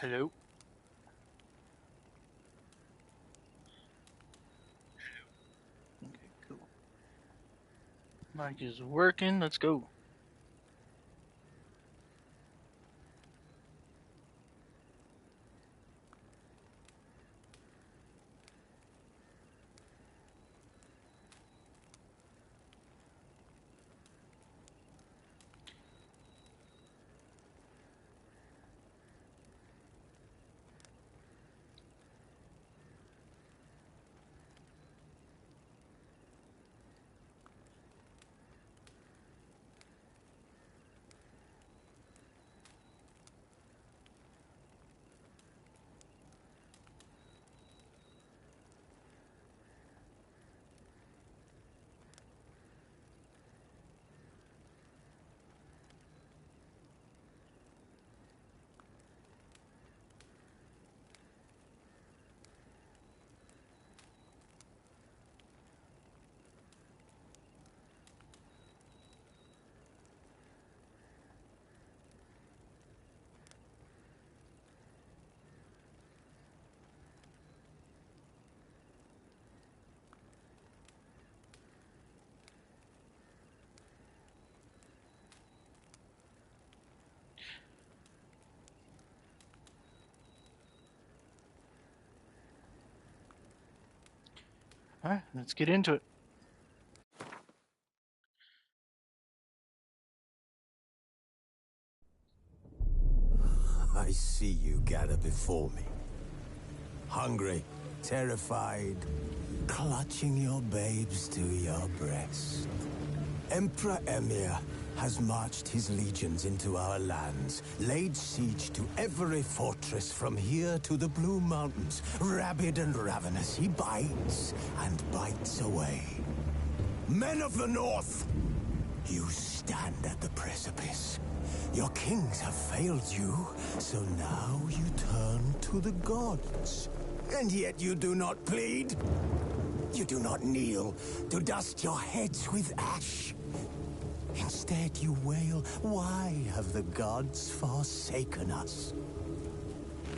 Hello. Okay, cool. Mic is working. Let's go. All right, let's get into it. I see you gather before me. Hungry, terrified, clutching your babes to your breast. Emperor Emhyr has marched his legions into our lands, laid siege to every fortress from here to the Blue Mountains. Rabid and ravenous, he bites and bites away. Men of the North, you stand at the precipice. Your kings have failed you, so now you turn to the gods. And yet you do not plead. You do not kneel to dust your heads with ash. Instead you wail, why have the gods forsaken us?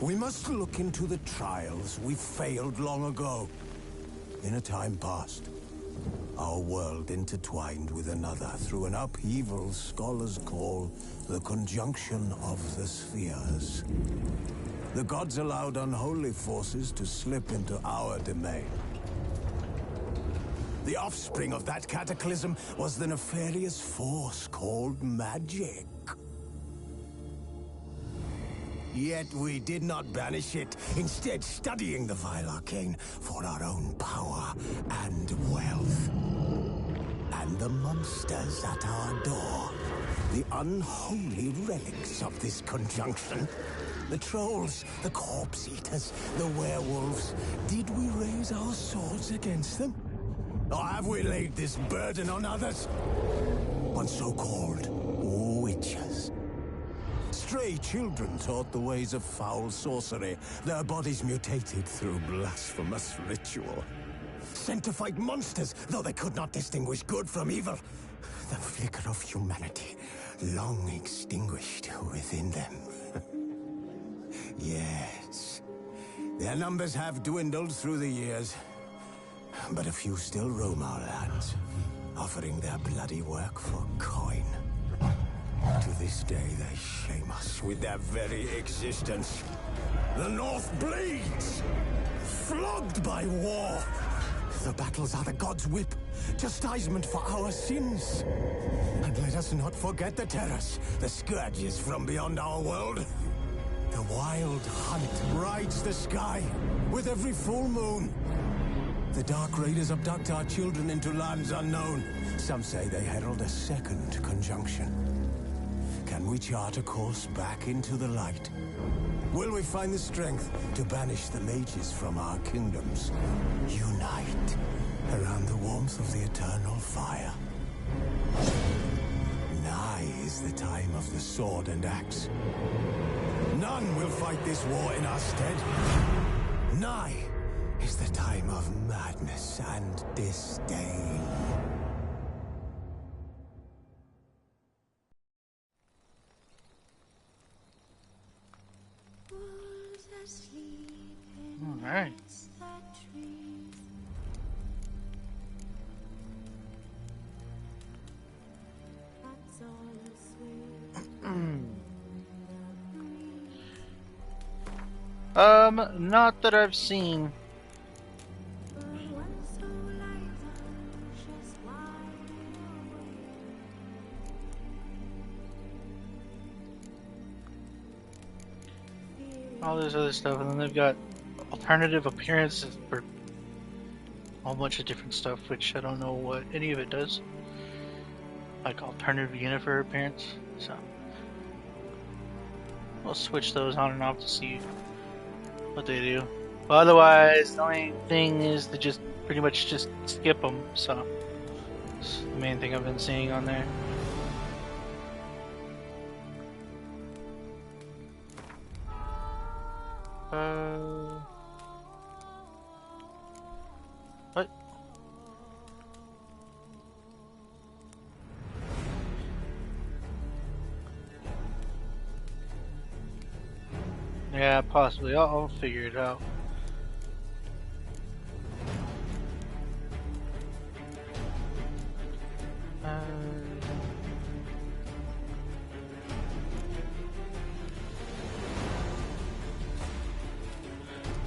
We must look into the trials we failed long ago. In a time past, our world intertwined with another through an upheaval scholars call the conjunction of the spheres. The gods allowed unholy forces to slip into our domain. The offspring of that cataclysm was the nefarious force called magic. Yet we did not banish it, instead studying the vile arcane for our own power and wealth. And the monsters at our door, the unholy relics of this conjunction. The trolls, the corpse eaters, the werewolves. Did we raise our swords against them? Or have we laid this burden on others? On so-called witches. Stray children taught the ways of foul sorcery, their bodies mutated through blasphemous ritual. Sent to fight monsters, though they could not distinguish good from evil. The flicker of humanity, long extinguished within them. Yes, their numbers have dwindled through the years, but a few still roam our lands, offering their bloody work for coin. To this day, they shame us with their very existence. The North bleeds, flogged by war. The battles are the gods' whip, chastisement for our sins. And let us not forget the terrors, the scourges from beyond our world. The wild hunt rides the sky with every full moon. The Dark Raiders abduct our children into lands unknown. Some say they herald a second conjunction. Can we chart a course back into the light? Will we find the strength to banish the mages from our kingdoms? Unite around the warmth of the eternal fire. Nigh is the time of the sword and axe. None will fight this war in our stead. Nigh is the time of madness and disdain. Alright. Not that I've seen. All this other stuff, and then they've got alternative appearances for a whole bunch of different stuff, which I don't know what any of it does. Like alternative Yennefer appearance, so we'll switch those on and off to see what they do. But otherwise, the only thing is to just pretty much just skip them, so it's the main thing I've been seeing on there. What? Yeah, possibly. I'll figure it out.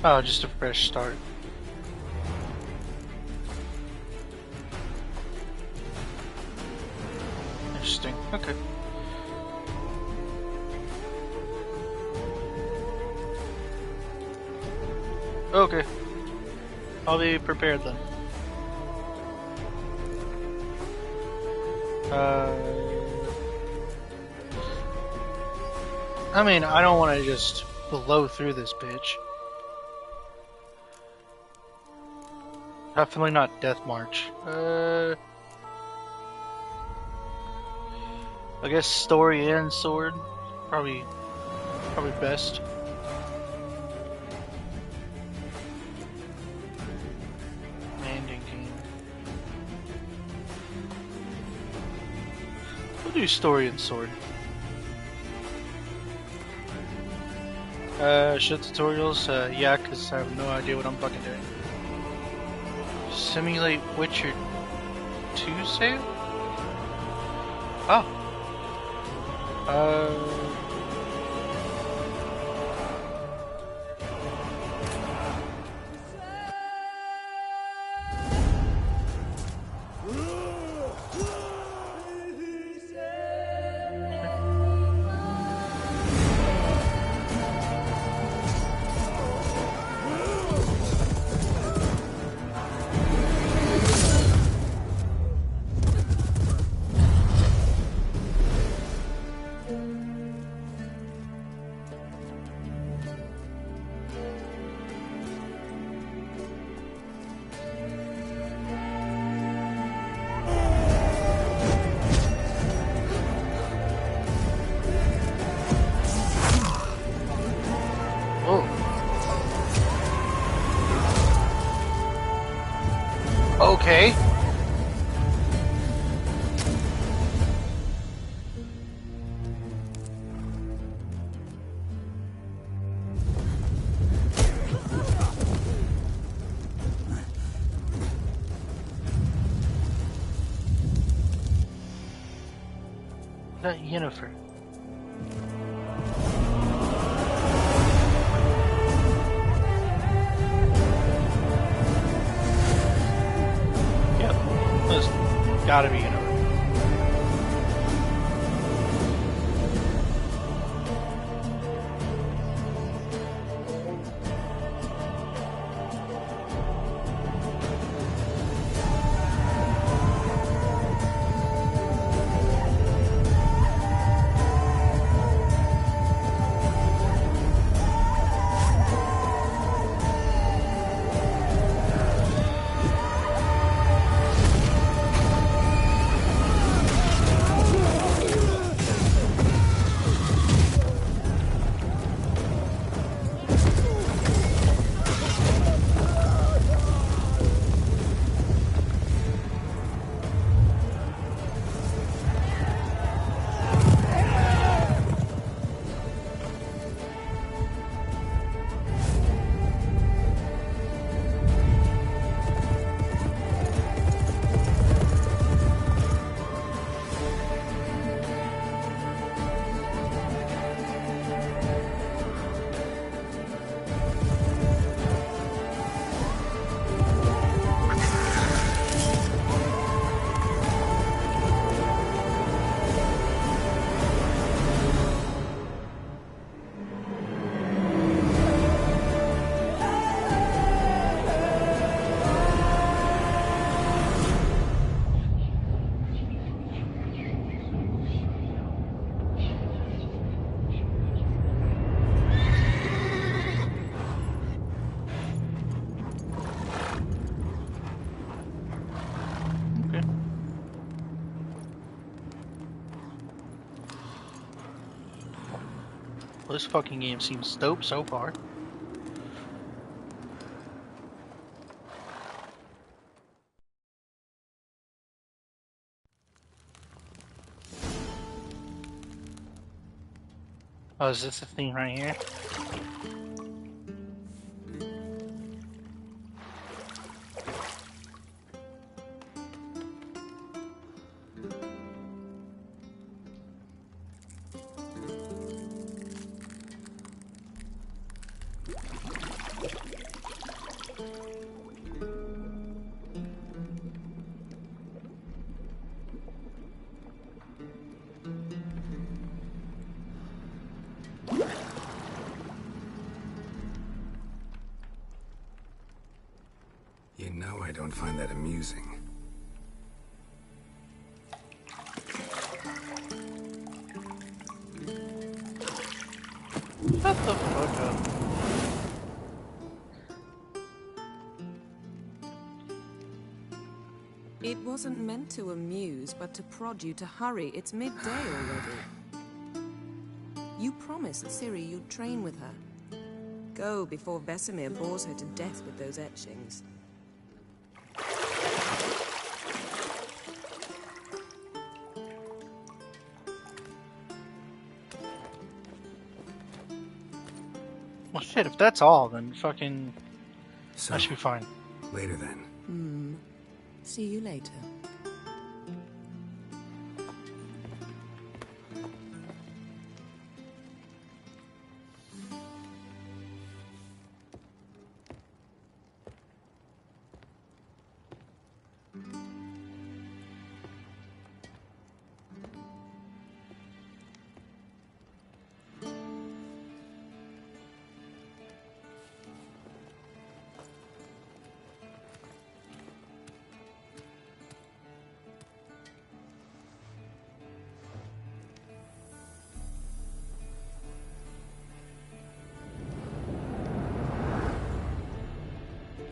Oh, just a fresh start. Interesting. Okay. Okay. I'll be prepared then. I mean, I don't want to just blow through this bitch. Definitely not Death March. I guess story and sword, probably best. Landing game. We'll do story and sword. Shit tutorials? Yeah, because I have no idea what I'm fucking doing. Simulate Witcher 2 save? Oh. Okay. That Yennefer. Gotta be Yennefer. Well, this fucking game seems dope so far. Oh, is this the thing right here? You know I don't find that amusing. Shut the fuck up. It wasn't meant to amuse, but to prod you to hurry. It's midday already. You promised Ciri you'd train with her. Go before Vesemir bores her to death with those etchings. Well, shit, if that's all, then fucking... So, I should be fine. later then. See you later.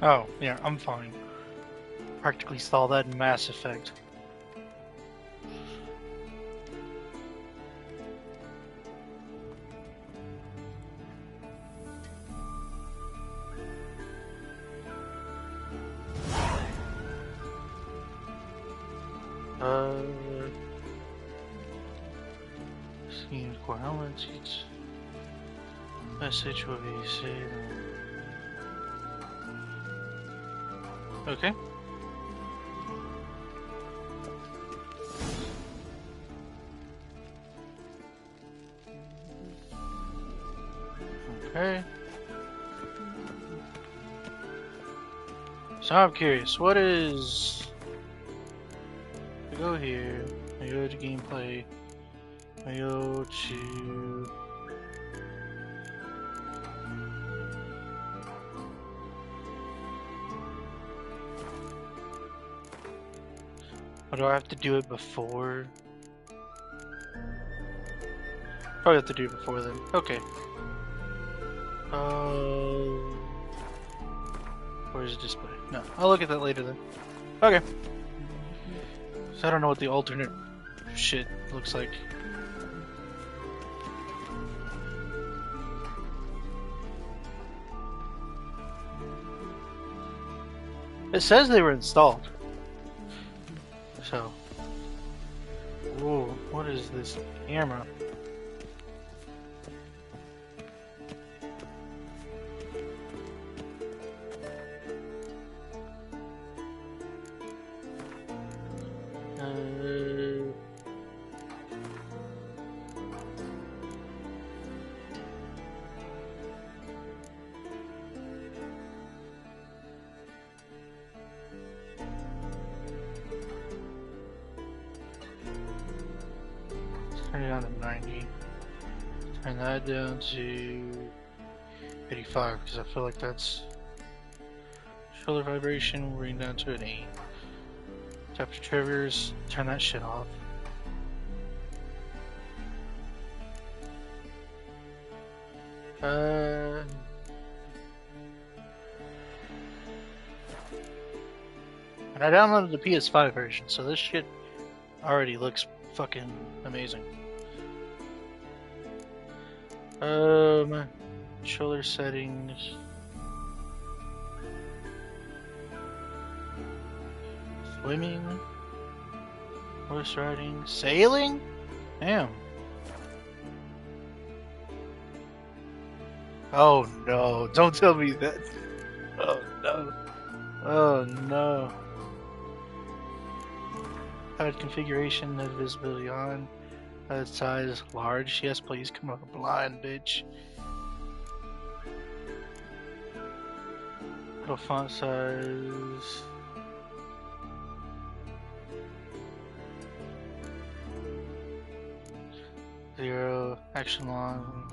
Oh, yeah, I'm fine. Practically saw that in Mass Effect. Seems balance. It's message will be saved. Okay. Okay. So I'm curious, what is... I go here, I go to gameplay, I go to... Or do I have to do it before? Probably have to do it before then. Okay. Where's the display? No, I'll look at that later then. Okay. So I don't know what the alternate shit looks like. It says they were installed. So. Whoa, what is this camera? Turn it down to 90. Turn that down to 85 because I feel like that's shoulder vibration. Bring down to an 8. Tap the triggers. Turn that shit off. And I downloaded the PS5 version, so this shit already looks fucking amazing. Controller settings. Swimming. Horse riding. Sailing? Damn. Oh no, don't tell me that. Oh no. Oh no. HUD configuration of visibility on. HUD size large. Yes, please come on, blind bitch. Little font size. Zero. Action long.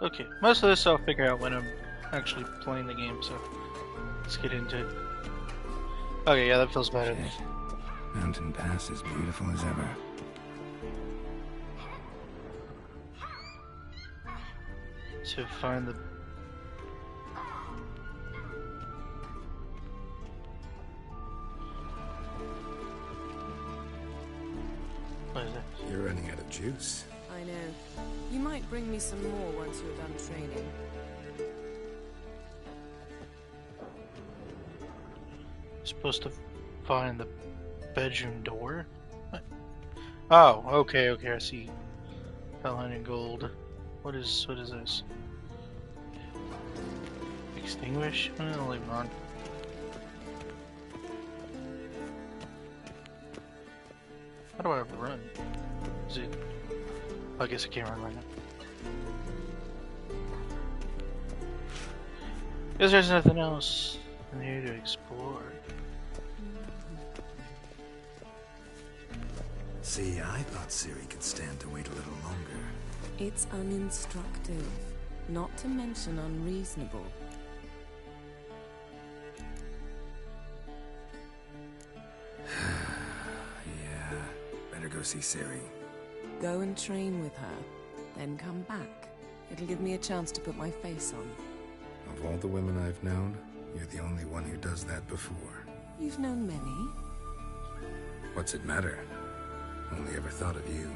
Okay, most of this I'll figure out when I'm actually playing the game, so let's get into it. Okay, yeah, that feels better. Shit. Mountain Pass is beautiful as ever. To find the... What is that? You're running out of juice. I know. You might bring me some more once you're done training. Supposed to find the bedroom door? What? Oh, okay, I see. Hellhound and gold. What is this? Extinguish? I'll leave it on. How do I run? Is it... I guess I can't run right now. Guess there's nothing else in here to explore. See, I thought Ciri could stand to wait a little longer. It's uninstructive, not to mention unreasonable. Yeah, better go see Ciri. Go and train with her, then come back. It'll give me a chance to put my face on. Of all the women I've known, you're the only one who does that before. You've known many. What's it matter? Only ever thought of you.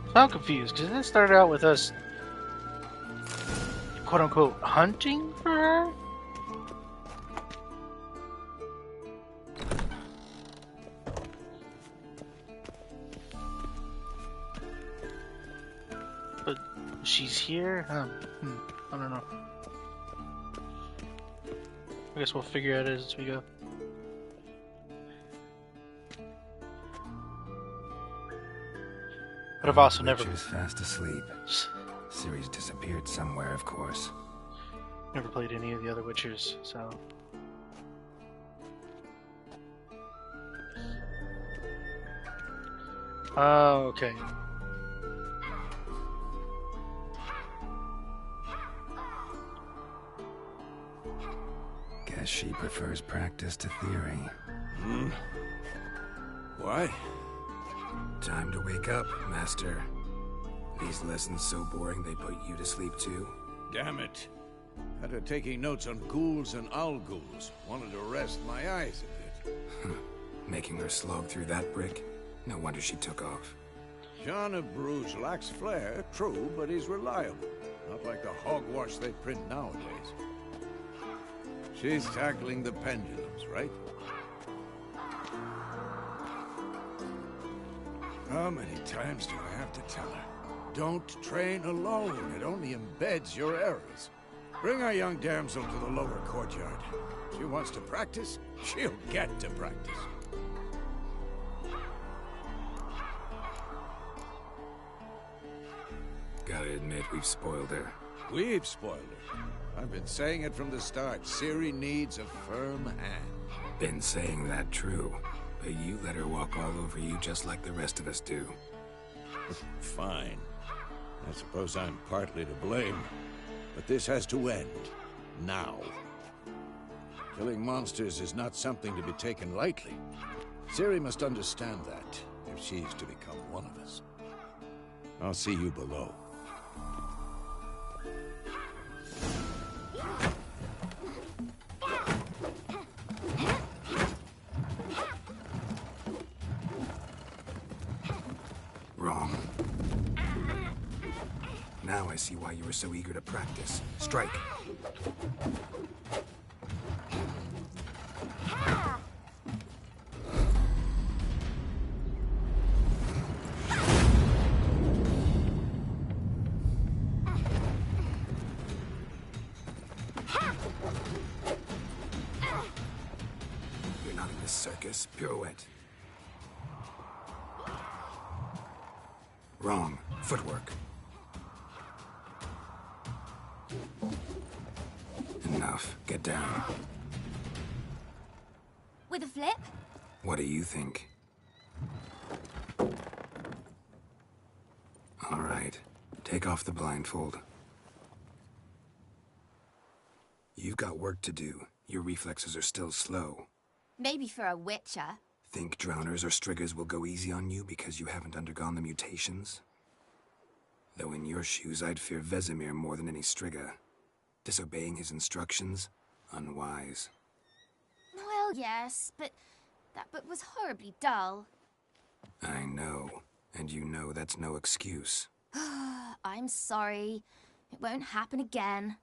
So I'm confused, because it started out with us, quote-unquote, hunting for her? But she's here? I don't know. I guess we'll figure it out as we go. But I've also never... Witcher's fast asleep. Ciri's disappeared somewhere, of course. Never played any of the other Witchers, so... Oh, okay. Guess she prefers practice to theory. Why? Time to wake up, Master. These lessons so boring they put you to sleep too? Damn it. Had her taking notes on ghouls and owl ghouls. Wanted to rest my eyes a bit. Making her slog through that brick? No wonder she took off. John of Bruges lacks flair, true, but he's reliable. Not like the hogwash they print nowadays. She's tackling the pendulums, right? How many times do I have to tell her? Don't train alone. It only embeds your errors. Bring our young damsel to the lower courtyard. She wants to practice, she'll get to practice. Gotta admit, we've spoiled her. We've spoiled her. I've been saying it from the start. Ciri needs a firm hand. Been saying that true. But you let her walk all over you just like the rest of us do. Fine. I suppose I'm partly to blame. But this has to end. Now. Killing monsters is not something to be taken lightly. Ciri must understand that, if she's to become one of us. I'll see you below. Wrong. Now I see why you were so eager to practice. Strike. You're not in this circus. Pirouette. Wrong. Footwork. Enough. Get down. With a flip? What do you think? All right. Take off the blindfold. You've got work to do. Your reflexes are still slow. Maybe for a witcher. Think drowners or striggers will go easy on you because you haven't undergone the mutations? Though in your shoes, I'd fear Vesemir more than any strigger. Disobeying his instructions? Unwise. Well, yes, but that book was horribly dull. I know. And you know that's no excuse. I'm sorry. It won't happen again.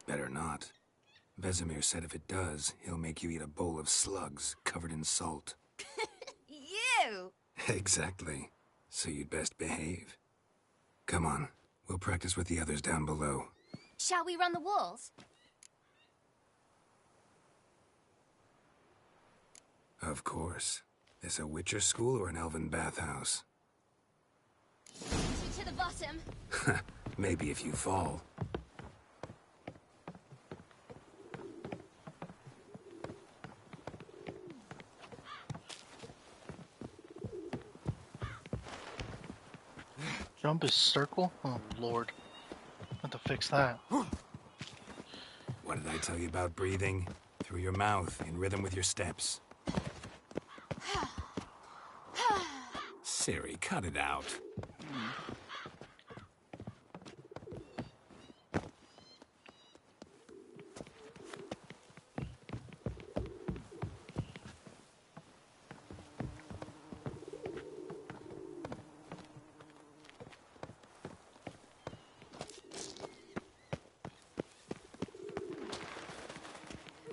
Better not. Vesemir said if it does, he'll make you eat a bowl of slugs covered in salt. You! Exactly. So you'd best behave. Come on. We'll practice with the others down below. Shall we run the walls? Of course. This a Witcher school or an elven bathhouse? To the bottom. Maybe if you fall. Jump is circle? Oh, Lord. Have to fix that. What did I tell you about breathing? Through your mouth, in rhythm with your steps. Ciri, cut it out.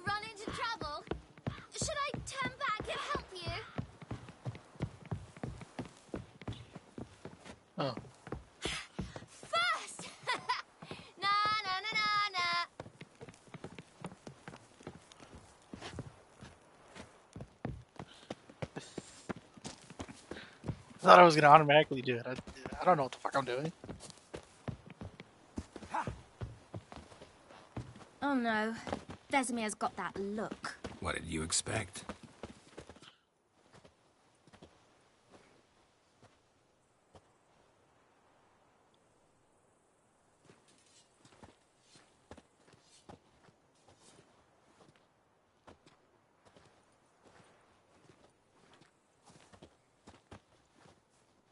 Run into trouble? Should I turn back and help you? Oh. First! Na na na na na. I thought I was gonna automatically do it. I don't know what the fuck I'm doing. Oh no. Vesemir's got that look. What did you expect?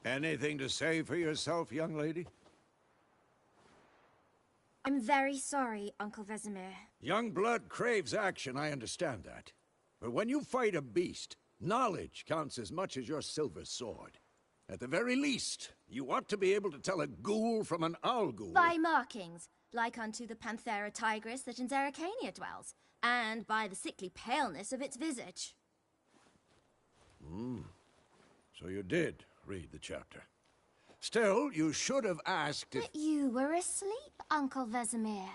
Anything to say for yourself, young lady? I'm very sorry, Uncle Vesemir. Young blood craves action, I understand that. But when you fight a beast, knowledge counts as much as your silver sword. At the very least, you ought to be able to tell a ghoul from an owl ghoul. By markings, like unto the Panthera tigris that in Zerrikania dwells, and by the sickly paleness of its visage. So you did read the chapter. Still, you should have asked if... But you were asleep, Uncle Vesemir.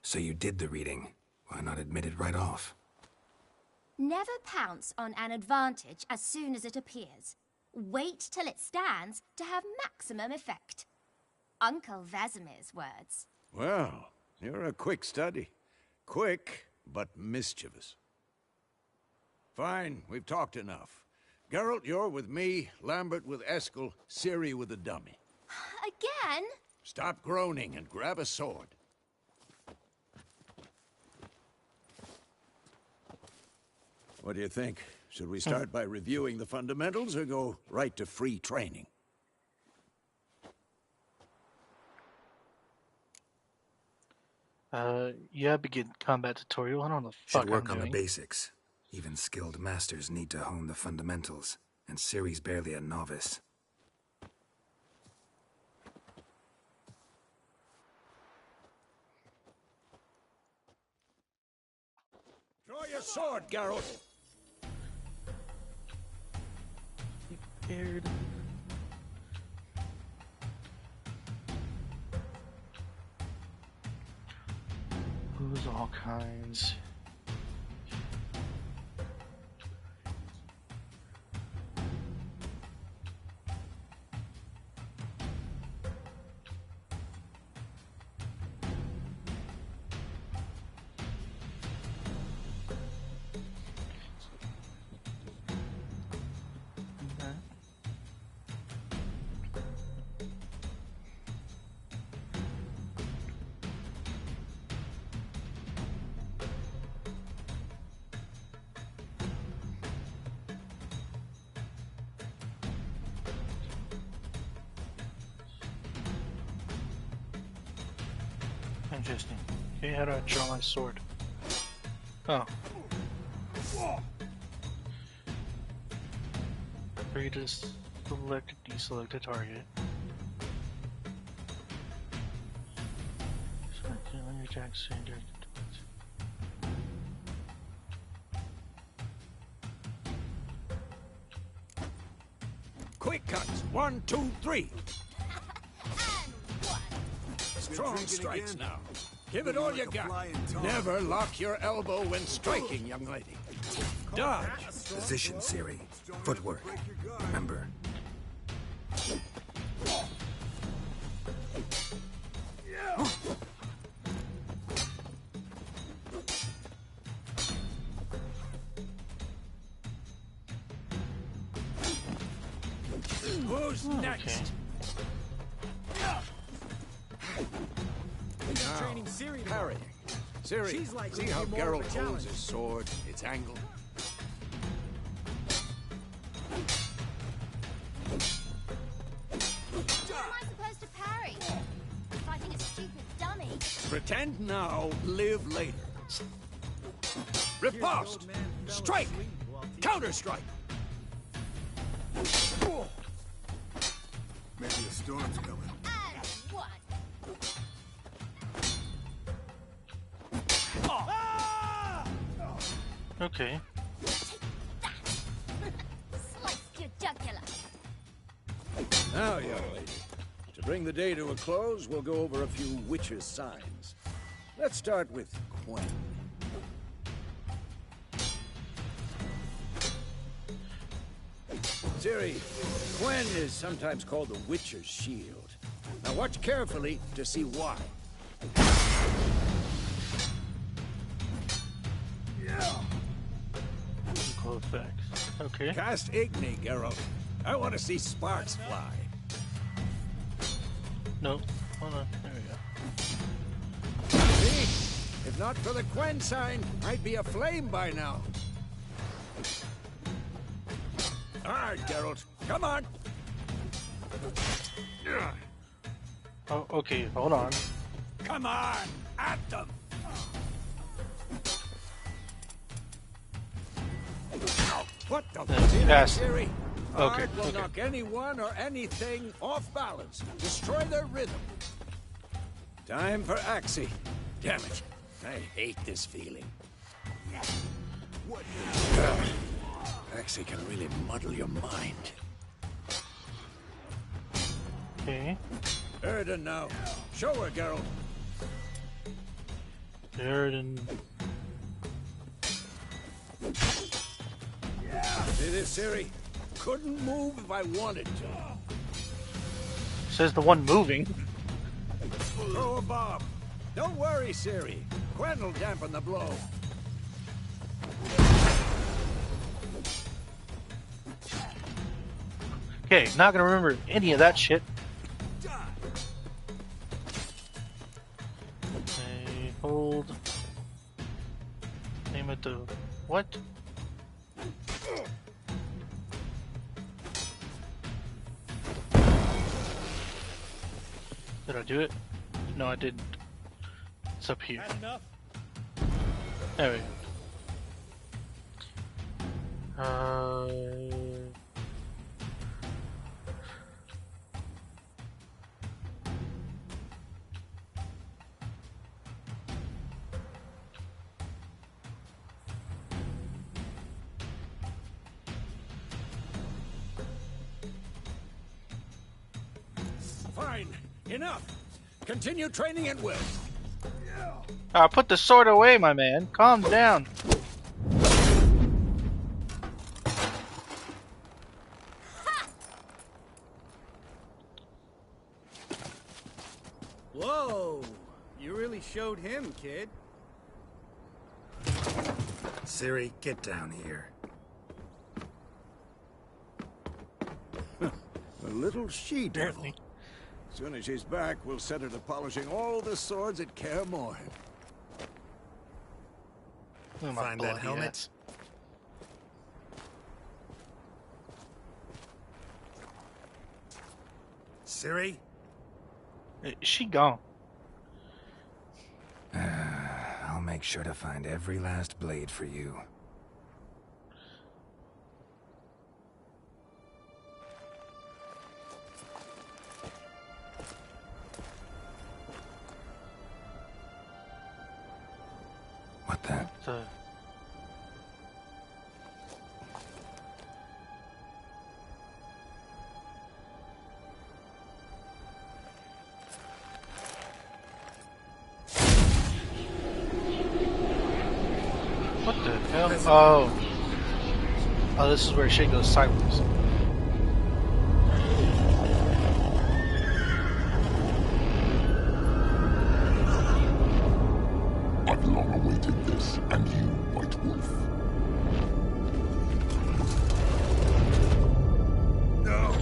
So you did the reading. Why not admit it right off? Never pounce on an advantage as soon as it appears. Wait till it stands to have maximum effect. Uncle Vesemir's words. Well, you're a quick study. Quick, but mischievous. Fine, we've talked enough. Geralt, you're with me, Lambert with Eskel, Ciri with the dummy. Again? Stop groaning and grab a sword. What do you think? Should we start by reviewing the fundamentals or go right to free training? Yeah, begin combat tutorial. I don't know the fuck Should work I'm on the doing. basics. Even skilled masters need to hone the fundamentals, and Ciri's barely a novice. Draw your sword, Geralt! Scared. Who's all kinds? Interesting. Okay, how do I draw my sword? Oh. Free to select, deselect a target. Select on your attack standard. Quick cuts! 1, 2, 3! Strong strikes now. Give it all you got. Never lock your elbow when striking, young lady. Dodge! Position, Ciri. Footwork. Remember. Who's next? Training Ciri tomorrow. Parrying. Ciri, She's likely see to how be more of a Geralt holds challenge. his sword, its angle? How am I supposed to parry? Fighting a stupid dummy. Pretend now, live later. Riposte! Strike! Counter-strike! Maybe a storm's coming. And one. Okay. Sliced your jugular. Now, young lady, to bring the day to a close, we'll go over a few witches' signs. Let's start with Quen. Ciri, Quen is sometimes called the Witcher's Shield. Now watch carefully to see why. Equal effects. Okay. Cast Igni, Geralt. I want to see sparks fly. Nope. Hold on. There we go. See? If not for the Quen sign, I'd be aflame by now. All right, Geralt. Come on. Oh, okay. Hold on. Come on. At them. What the Pass. Ciri? Okay, Art will okay. knock anyone or anything off balance. Destroy their rhythm. Time for Axii. Damn it. I hate this feeling. Axii can really muddle your mind. Okay. Erden now. Show her, Geralt. There and See this, Ciri? Couldn't move if I wanted to. says the one moving. Throw a bomb. Don't worry, Ciri. Quen will dampen the blow. Okay, not gonna remember any of that shit. Okay, hold. Aim at the... What? Did I do it? No, I didn't. It's up here. There we go. Fine. Enough. Continue training at will. Put the sword away, my man. Calm down. Whoa! You really showed him, kid. Ciri, get down here. A little she-devil. Apparently. As soon as she's back, we'll set her to polishing all the swords at Kaer Morhen. Oh, my Find that bloody helmet? ass. Ciri? Is she gone? I'll make sure to find every last blade for you. What the? The... What the hell? Oh. Oh, this is where shit goes sideways. I've long awaited this, and you, White Wolf. No.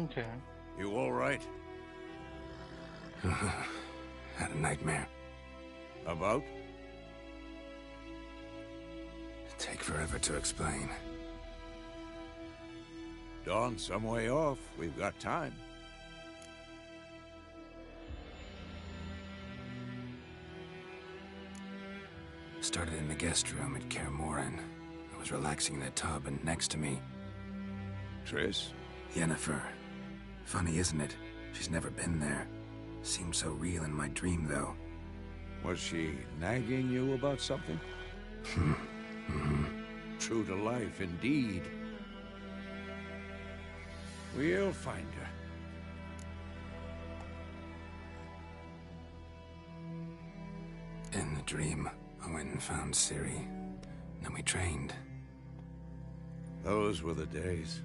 Okay. You all right? Had a nightmare. About? Take forever to explain. Dawn's some way off. We've got time. Started in the guest room at Kaer Morhen. I was relaxing in a tub, and next to me, Triss? Yennefer. Funny, isn't it? She's never been there. Seemed so real in my dream, though. Was she nagging you about something? True to life, indeed. We'll find her. In the dream, I went and found Ciri. Then we trained. Those were the days.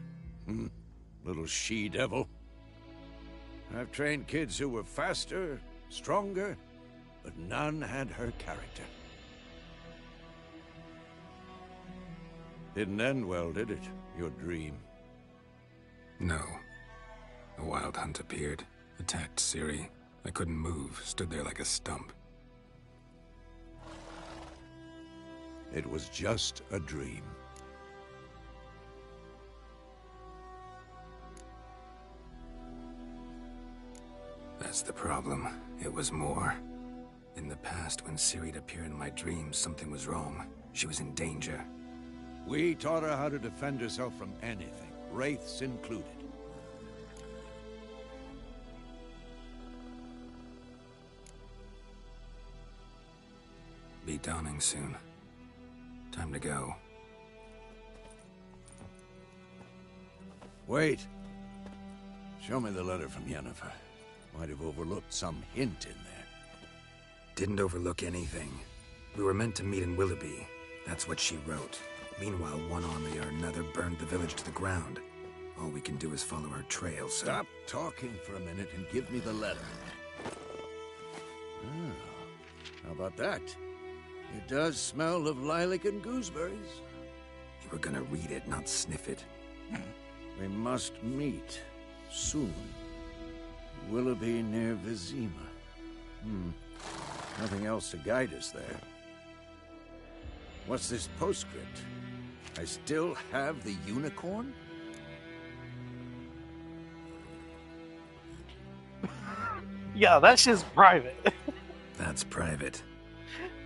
Little she-devil. I've trained kids who were faster, stronger, but none had her character. Didn't end well, did it? Your dream? No. A wild hunt appeared, attacked Ciri. I couldn't move, stood there like a stump. It was just a dream. That's the problem. It was more. In the past, when Ciri'd appear in my dreams, something was wrong. She was in danger. We taught her how to defend herself from anything, wraiths included. Be dawning soon. Time to go. Wait. Show me the letter from Yennefer. Might have overlooked some hint in there. Didn't overlook anything. We were meant to meet in Willoughby. That's what she wrote. Meanwhile, one army or another burned the village to the ground. All we can do is follow her trail, so... Stop talking for a minute and give me the letter. Ah, how about that? It does smell of lilac and gooseberries. You were gonna read it, not sniff it. We must meet soon. Willoughby near Vizima. Nothing else to guide us there. What's this postscript? I still have the unicorn? Yeah, that's just private. That's private.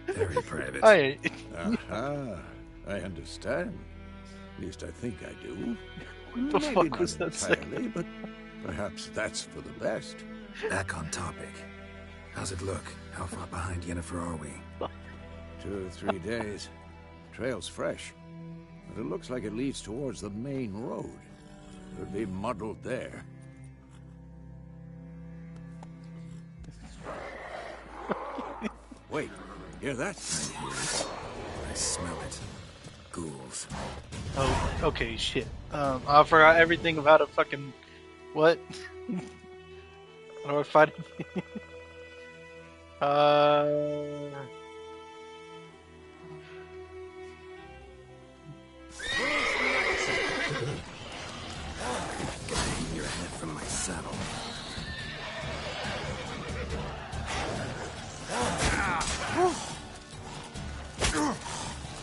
Very private. Aha, I understand. At least I think I do. What the Maybe fuck not was that entirely, but perhaps that's for the best. Back on topic. How's it look? How far behind Yennefer are we? 2 or 3 days. Trail's fresh, but it looks like it leads towards the main road. Could be muddled there. Wait, hear that? I hear it. I smell it. Ghouls. Oh, okay, shit. I forgot everything about a fucking... What? How do I fight it? Getting your head from my saddle.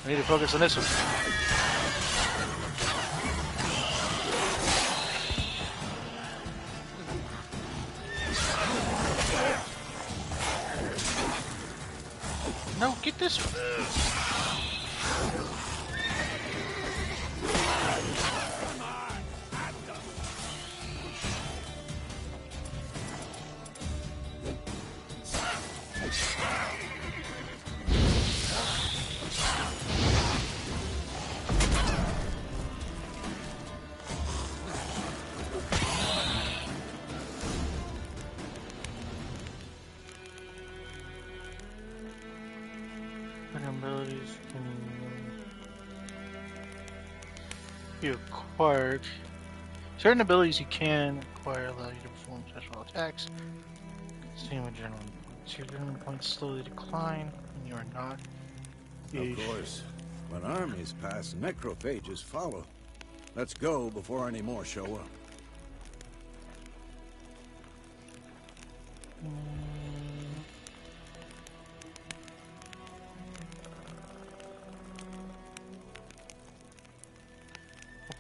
I need to focus on this one. No, get this one. Abilities can be acquired. Certain abilities you can acquire allow you to perform special attacks. Consume adrenaline points. Your adrenaline points slowly decline, and you are not. Of course. When armies pass, necrophages follow. Let's go before any more show up.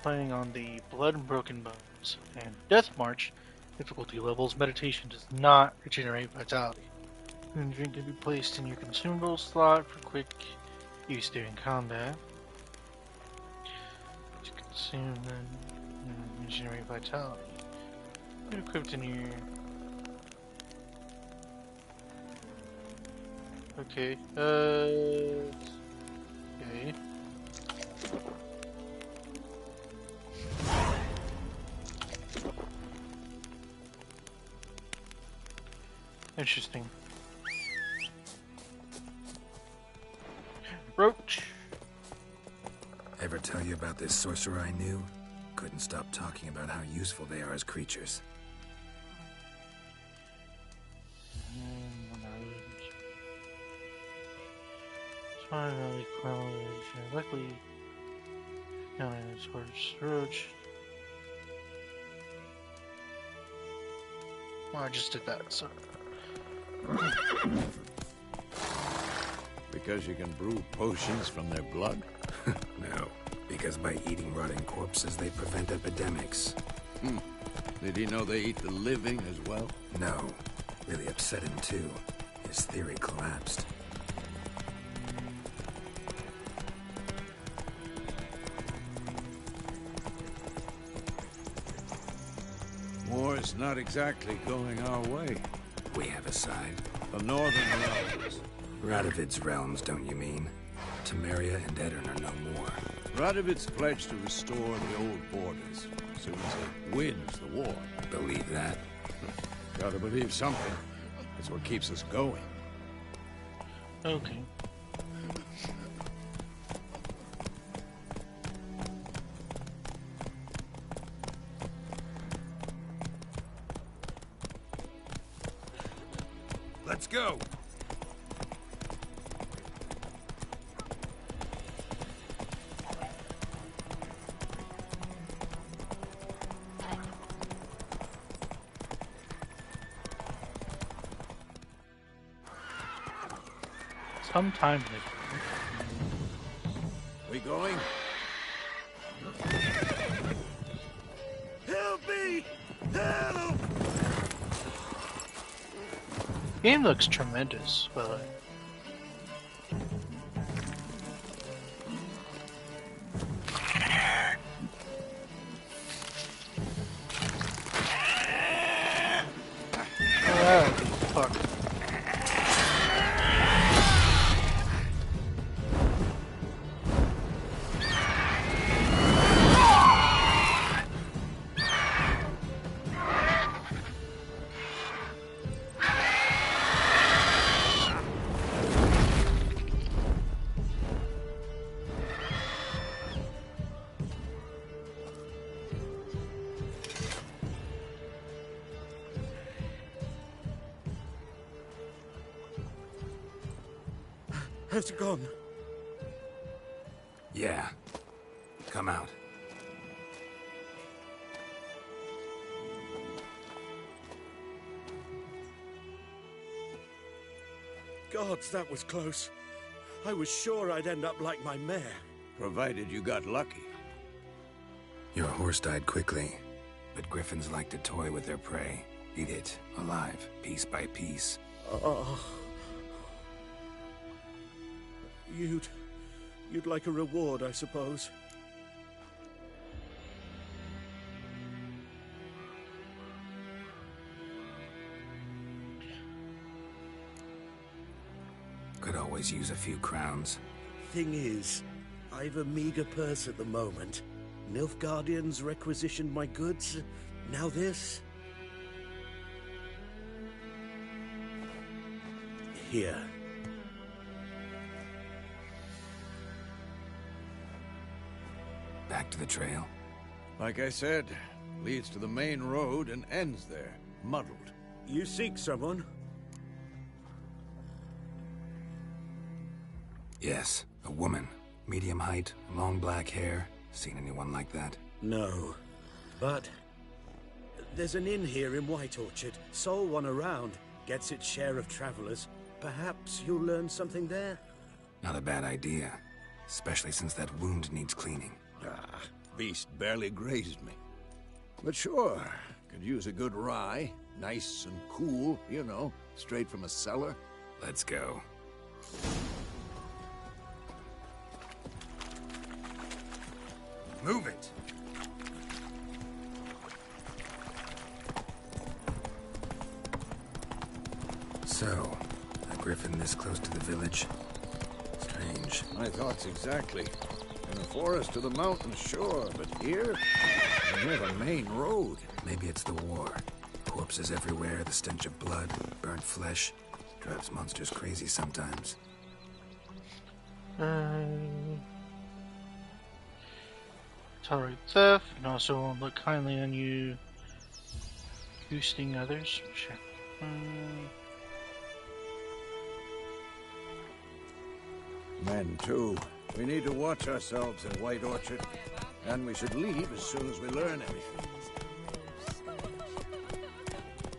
Playing on the Blood and Broken Bones and Death March difficulty levels, meditation does not regenerate vitality. Food and drink can be placed in your consumable slot for quick use during combat. To consume and regenerate vitality. Get equipped in your... Okay, okay. Interesting. Roach. Ever tell you about this sorcerer I knew? Couldn't stop talking about how useful they are as creatures. Luckily, Roach. Well, I just did that, so. Because you can brew potions from their blood? No, because by eating rotting corpses, they prevent epidemics. Did he know they eat the living as well? No, really upset him too. His theory collapsed. War's not exactly going our way. We have a side. The Northern Realms. Radovid's realms, don't you mean? Temeria and Edirn are no more. Radovid's pledged to restore the old borders. as soon as it wins the war. Believe that? Gotta believe something. It's what keeps us going. Okay. Let's go! Sometime We going? Help me! Help! game looks tremendous, but fuck. Has it gone? Yeah. Come out. Gods, that was close. I was sure I'd end up like my mare. Provided you got lucky. Your horse died quickly, but griffins like to toy with their prey. Eat it, alive, piece by piece. Oh. You'd like a reward, I suppose. Could always use a few crowns. Thing is, I've a meager purse at the moment. Nilfgaardians requisitioned my goods. Now this. Here. Back to the trail? Like I said, leads to the main road and ends there, muddled. You seek someone? Yes, a woman. Medium height, long black hair. Seen anyone like that? No. But there's an inn here in White Orchard. Sole one around. Gets its share of travelers. Perhaps you'll learn something there? Not a bad idea. Especially since that wound needs cleaning. Ah, beast barely grazed me. But sure, could use a good rye. Nice and cool, you know, straight from a cellar. Let's go. Move it! So, a griffin this close to the village? Strange. My thoughts exactly. In the forest to the mountains, sure, but here? Near the main road. Maybe it's the war. Corpses everywhere, the stench of blood, burnt flesh. Drives monsters crazy sometimes. Tolerate theft, and also won't look kindly on you boosting others. Sure. Men, too. We need to watch ourselves in White Orchard. And we should leave as soon as we learn anything.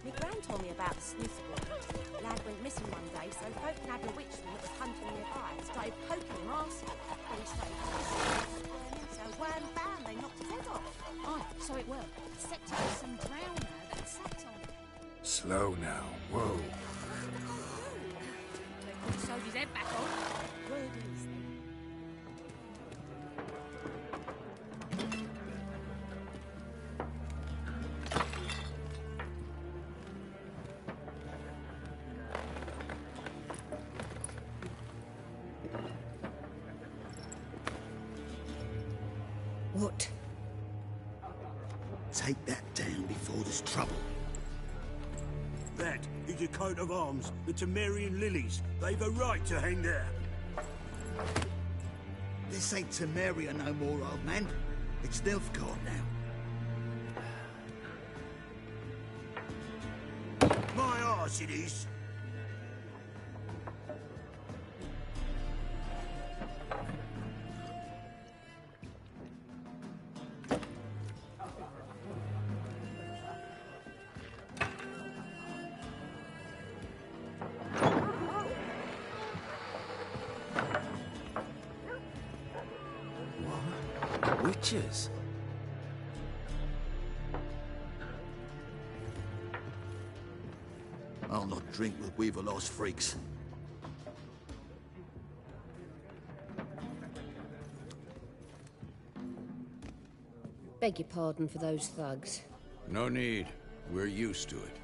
My gran told me about the Smith boy. Lad went missing one day, so folk and had a witchman that was hunting nearby and started poking him arsehole. But he started so wham bam, they knocked his head off. Oh, so it will. Except it was some drowner that sat on it. Slow now. Whoa. They sewed his head back on. Word is, What? take that down before there's trouble. That is a coat of arms, the Temerian lilies. They've a right to hang there. This ain't Temeria no more, old man. It's Nilfgaard now. My arse it is. Witches? I'll not drink with Weaverlost freaks. Beg your pardon for those thugs. No need. We're used to it.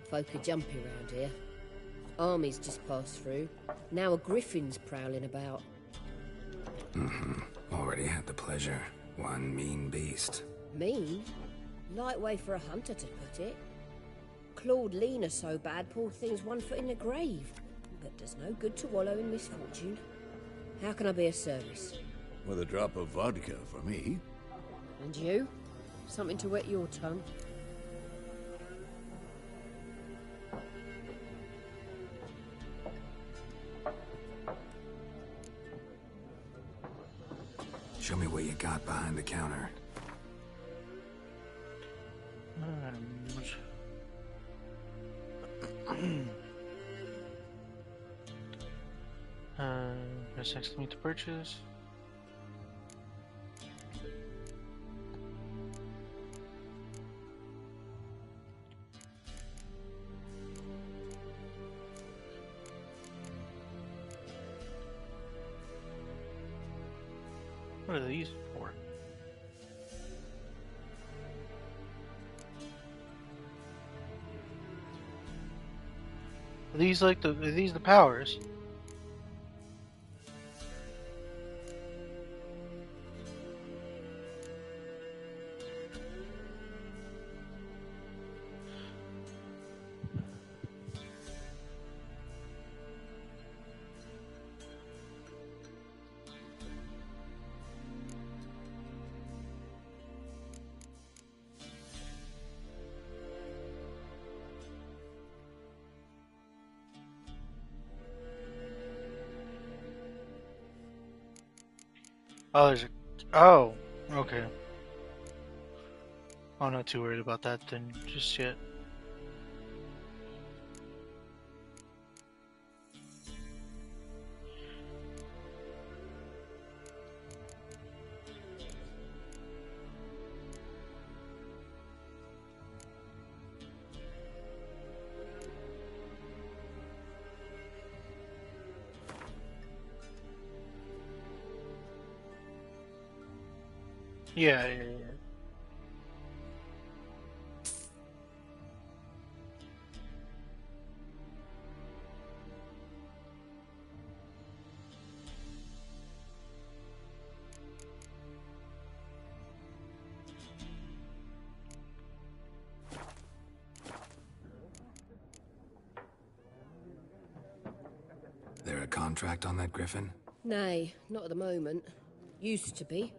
Folk are jumpy round here. Armies just passed through. Now a griffin's prowling about. Already had the pleasure. One mean beast. Mean? Light way for a hunter to put it. Clawed Lena so bad, poor thing's 1 foot in the grave. But does no good to wallow in misfortune. How can I be of service? With a drop of vodka for me. And you? Something to wet your tongue? Show me what you got behind the counter. Press X to meet the purchase. What are these for? Are these like are these the powers? Oh, there's a... Oh, okay. I'm not too worried about that then, just yet. Yeah. There a contract on that griffin? Nay, not at the moment. Used to be.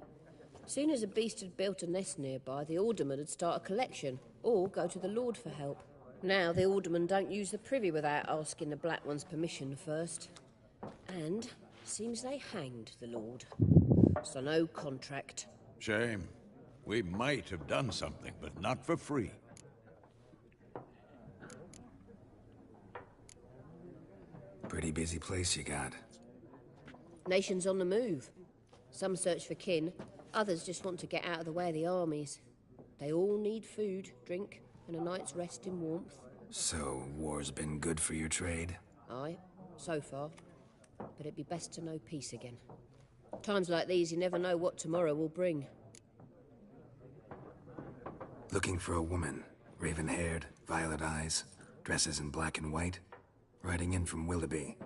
Soon as a beast had built a nest nearby, the alderman would start a collection, or go to the Lord for help. Now the alderman don't use the privy without asking the Black One's permission first. And seems they hanged the Lord. So no contract. Shame. We might have done something, but not for free. Pretty busy place you got. Nations on the move. Some search for kin, others just want to get out of the way of the armies. They all need food, drink, and a night's rest in warmth. So, war's been good for your trade? Aye, so far. But it'd be best to know peace again. Times like these, you never know what tomorrow will bring. Looking for a woman. Raven-haired, violet eyes, dresses in black and white. Riding in from Willoughby.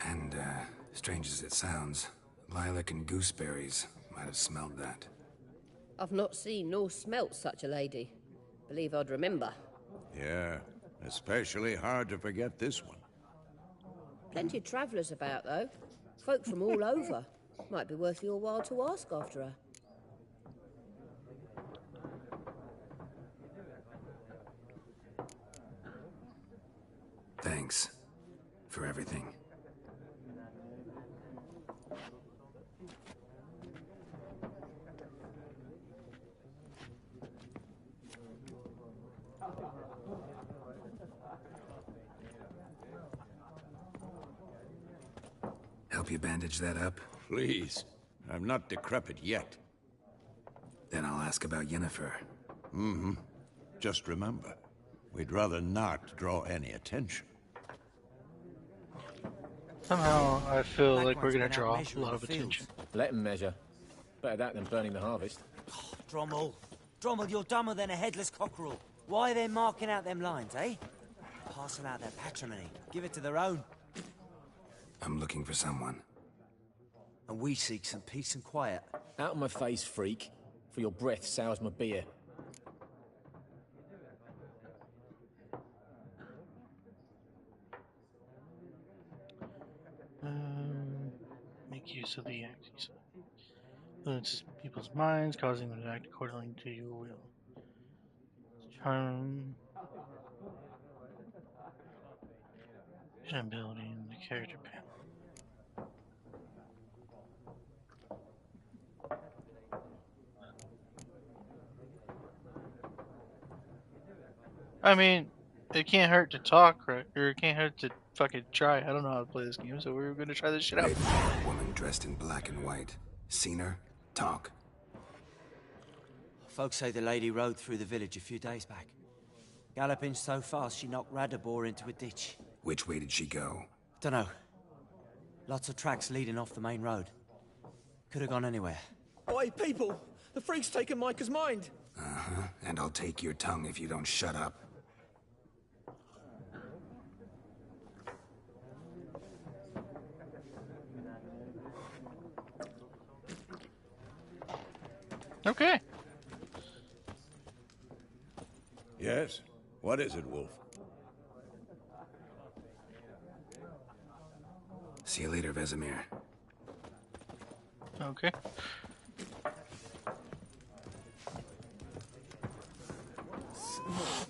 And, strange as it sounds, lilac and gooseberries might have smelled that. I've not seen nor smelt such a lady. Believe I'd remember. Yeah, especially hard to forget this one. Plenty of travellers about, though. Folk from all over. Might be worth your while to ask after her. Thanks for everything. Help you bandage that up? Please. I'm not decrepit yet. Then I'll ask about Yennefer. Mm-hmm. Just remember, we'd rather not draw any attention. Somehow, I feel like we're gonna draw a lot of attention. Let them measure. Better that than burning the harvest. Oh, Drommel, you're dumber than a headless cockerel. Why are they marking out them lines, eh? Parcel out their patrimony. Give it to their own. I'm looking for someone. And we seek some peace and quiet. Out of my face, freak. For your breath sours my beer. Make use of the axis. Influences people's minds, causing them to act accordingly to your will. Charm. Vision ability in the character panel. I mean, it can't hurt to talk, right? Or it can't hurt to fucking try. I don't know how to play this game, so we're gonna try this shit out. A woman dressed in black and white. Seen her? Talk. Folks say the lady rode through the village a few days back. Galloping so fast she knocked Radabor into a ditch. Which way did she go? Dunno. Lots of tracks leading off the main road. Could have gone anywhere. Oi, people! The freak's taken Micah's mind! Uh-huh. And I'll take your tongue if you don't shut up. Okay. Yes? What is it, Wolf? See you later, Vesemir. Okay.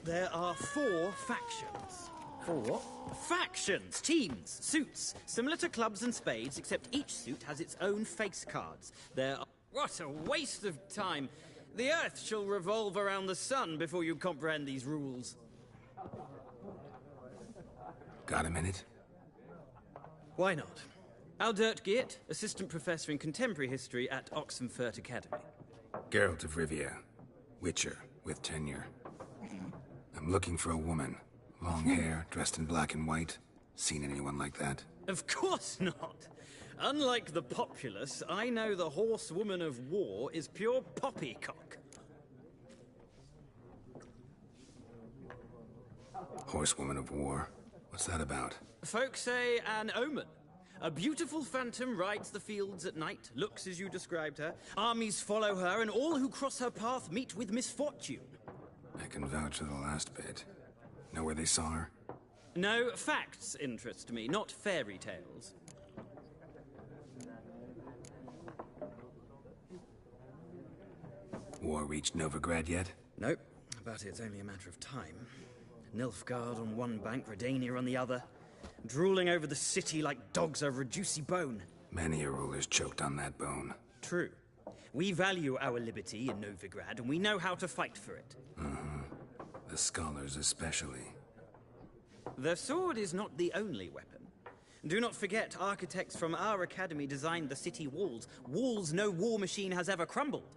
There are 4 factions. 4 what? Factions, teams, suits, similar to clubs and spades, except each suit has its own face cards. There are... What a waste of time! The Earth shall revolve around the sun before you comprehend these rules. Got a minute? Why not? Aldert Geert, Assistant Professor in Contemporary History at Oxenfurt Academy. Geralt of Rivia. Witcher, with tenure. I'm looking for a woman. Long hair, dressed in black and white. Seen anyone like that? Of course not! Unlike the populace, I know the horsewoman of war is pure poppycock. Horsewoman of war? What's that about? Folks say an omen. A beautiful phantom rides the fields at night, looks as you described her. Armies follow her, and all who cross her path meet with misfortune. I can vouch for the last bit. Know where they saw her? No, facts interest me, not fairy tales. War reached Novigrad yet? Nope, but it's only a matter of time. Nilfgaard on one bank, Redania on the other. Drooling over the city like dogs over a juicy bone. Many a ruler's choked on that bone. True. We value our liberty in Novigrad, and we know how to fight for it. The scholars especially. The sword is not the only weapon. Do not forget, architects from our academy designed the city walls. Walls no war machine has ever crumbled.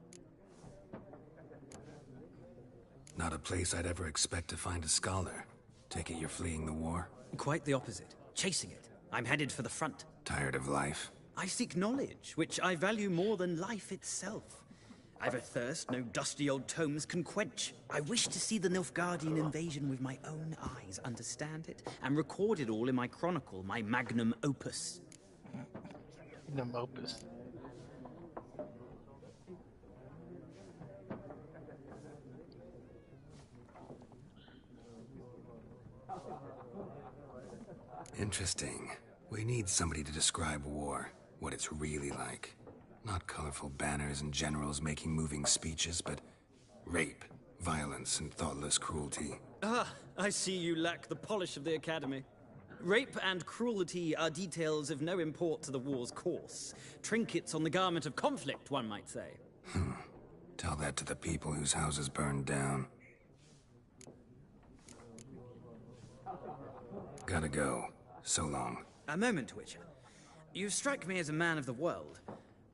Not a place I'd ever expect to find a scholar. Take it you're fleeing the war? Quite the opposite. Chasing it. I'm headed for the front. Tired of life? I seek knowledge, which I value more than life itself. I've a thirst no dusty old tomes can quench. I wish to see the Nilfgaardian invasion with my own eyes, understand it, and record it all in my chronicle, my magnum opus. Magnum opus. Interesting. We need somebody to describe war, what it's really like. Not colorful banners and generals making moving speeches, but rape, violence, and thoughtless cruelty. Ah, I see you lack the polish of the Academy. Rape and cruelty are details of no import to the war's course. Trinkets on the garment of conflict, one might say. Tell that to the people whose houses burned down. Gotta go. So long. A moment, Witcher. You strike me as a man of the world.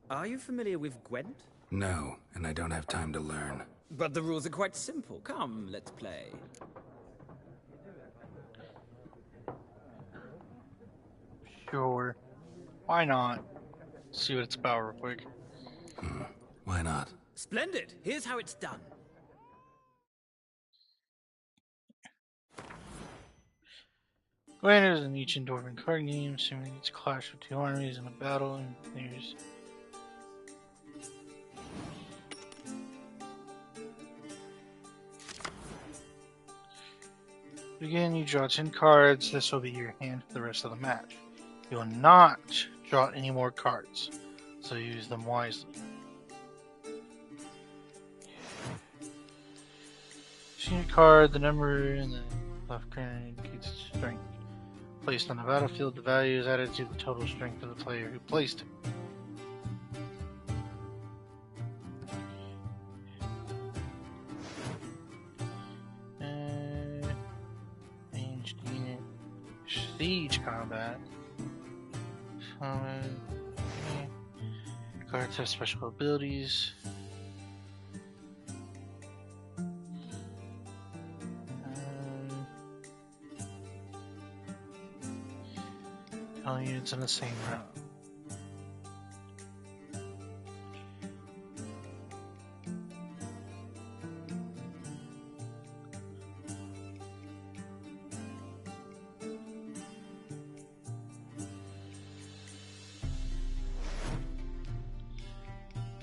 Are you familiar with Gwent? No, and I don't have time to learn. But the rules are quite simple. Come, let's play. Sure. Why not? See what it's about real quick. Why not? Splendid. Here's how it's done. Gwent is an ancient dwarven card game, simulates clash with two armies in a battle, and there's begin, you draw 10 cards. This will be your hand for the rest of the match. You will not draw any more cards, so use them wisely. Choosing a card, the number in the left corner indicates strength. Placed on the battlefield, the value is added to the total strength of the player who placed it. Ranged unit. Siege combat. Cards have special abilities. All units in the same round.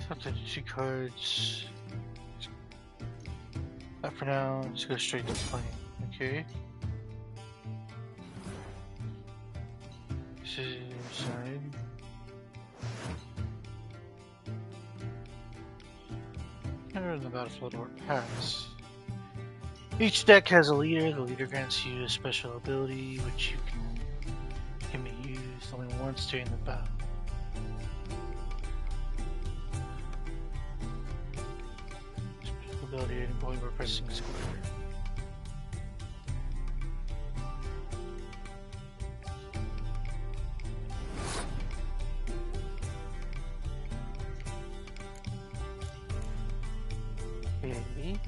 Top 2 cards. But for now, just go straight to playing. Okay. Side. Enter the battlefield or pass. Each deck has a leader. The leader grants you a special ability, which can be used only once during the battle. Special ability employed by pressing square. Okay.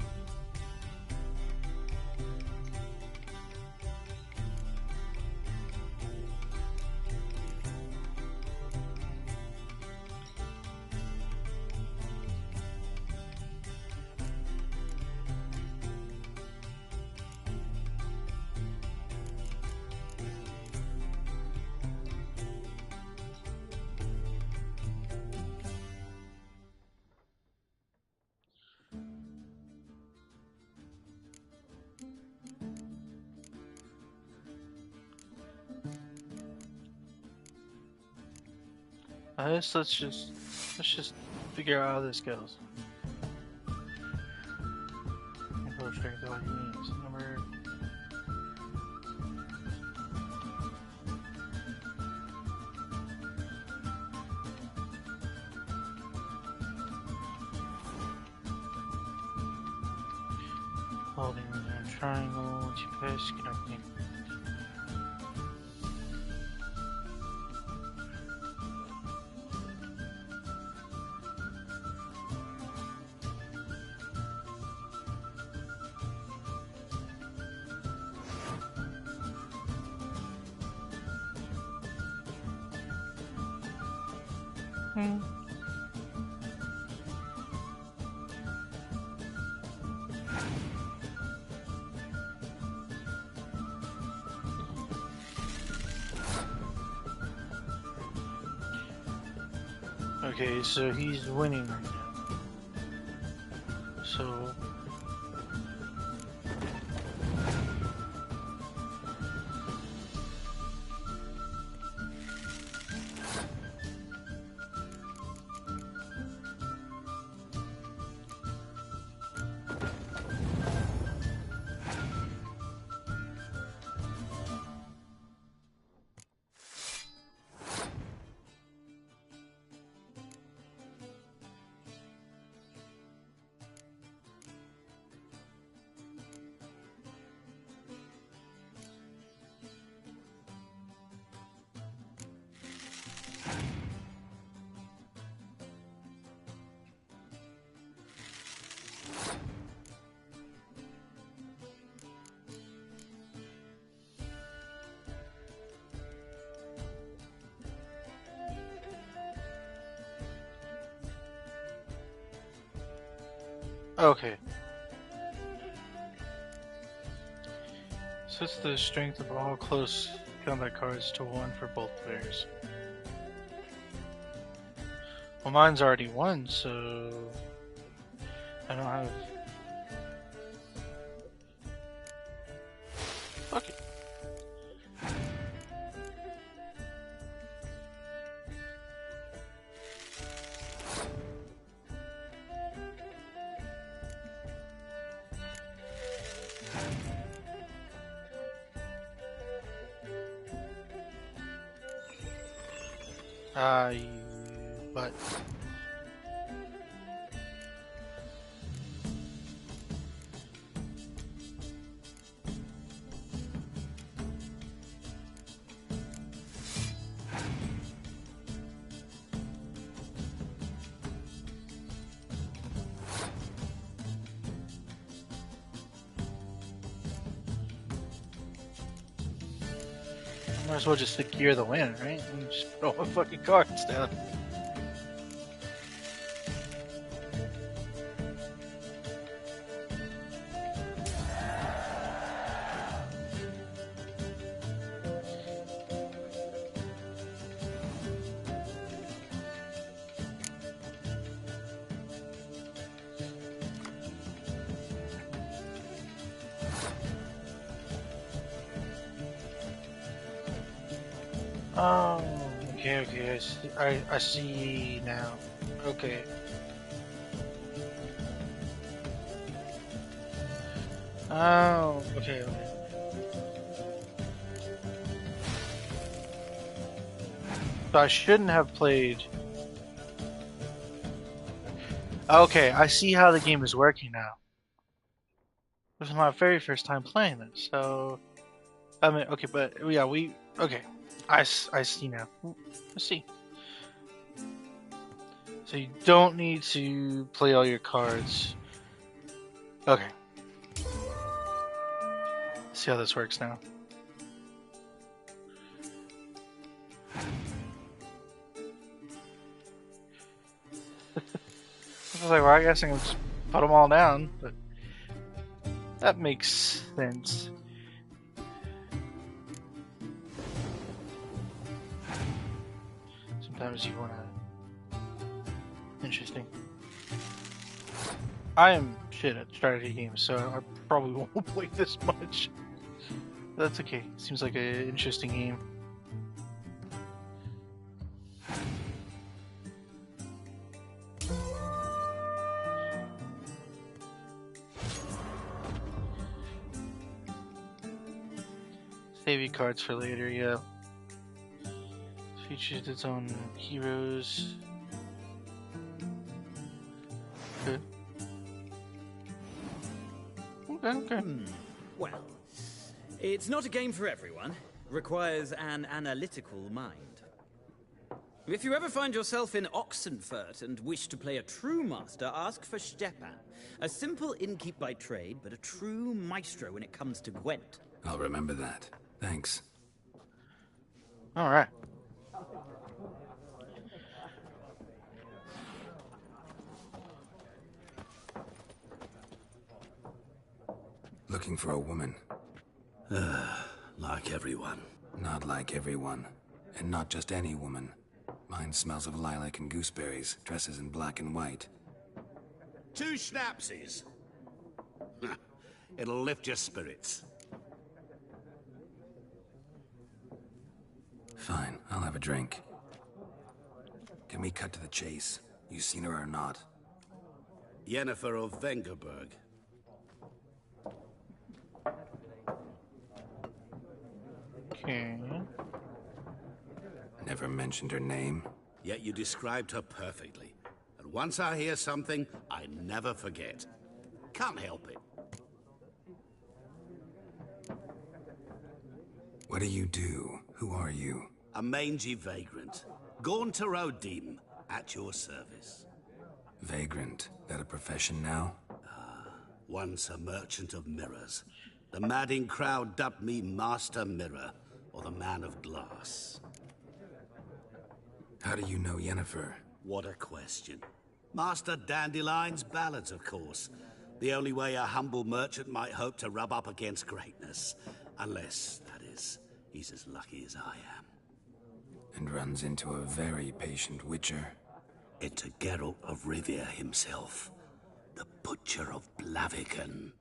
Let's just figure out how this goes. Control strength of all units. Number. Holding the triangle. Once you press, get everything. Okay, so he's winning right now. So Okay. Sets the strength of all close combat cards to 1 for both players. Well, mine's already 1, so I don't have. Fuck it. But might as well just secure the win, right? And just put all my fucking cards down. Oh, okay, I see now. Okay. Oh, okay. So I shouldn't have played. Okay, I see how the game is working now. This is my very first time playing this, so I mean, okay, but yeah, okay. I see now. I see. So you don't need to play all your cards. Okay. Let's see how this works now. I was like, well, I guess I can just put them all down, but that makes sense. Sometimes you want to. Interesting. I am shit at strategy games, so I probably won't play this much. That's okay. Seems like an interesting game. Save your cards for later, yeah. Features its own heroes. Okay. Okay. Well, it's not a game for everyone. Requires an analytical mind. If you ever find yourself in Oxenfurt and wish to play a true master, ask for Stepan. A simple innkeep by trade, but a true maestro when it comes to Gwent. I'll remember that. Thanks. All right. Looking for a woman. Like everyone. Not like everyone. And not just any woman. Mine smells of lilac and gooseberries, dresses in black and white. 2 schnapsies. It'll lift your spirits. Fine, I'll have a drink. Can we cut to the chase? You seen her or not? Yennefer of Vengerberg. Okay. Never mentioned her name. Yet you described her perfectly. And once I hear something, I never forget. Can't help it. What do you do? Who are you? A mangy vagrant. Gaunter O'Dim, at your service. Vagrant. That a profession now? once a merchant of mirrors. The madding crowd dubbed me Master Mirror, or the Man of Glass. How do you know Yennefer? What a question. Master Dandelion's ballads, of course. The only way a humble merchant might hope to rub up against greatness. Unless, that is, he's as lucky as I am. And runs into a very patient witcher. Into Geralt of Rivia himself. The Butcher of Blaviken.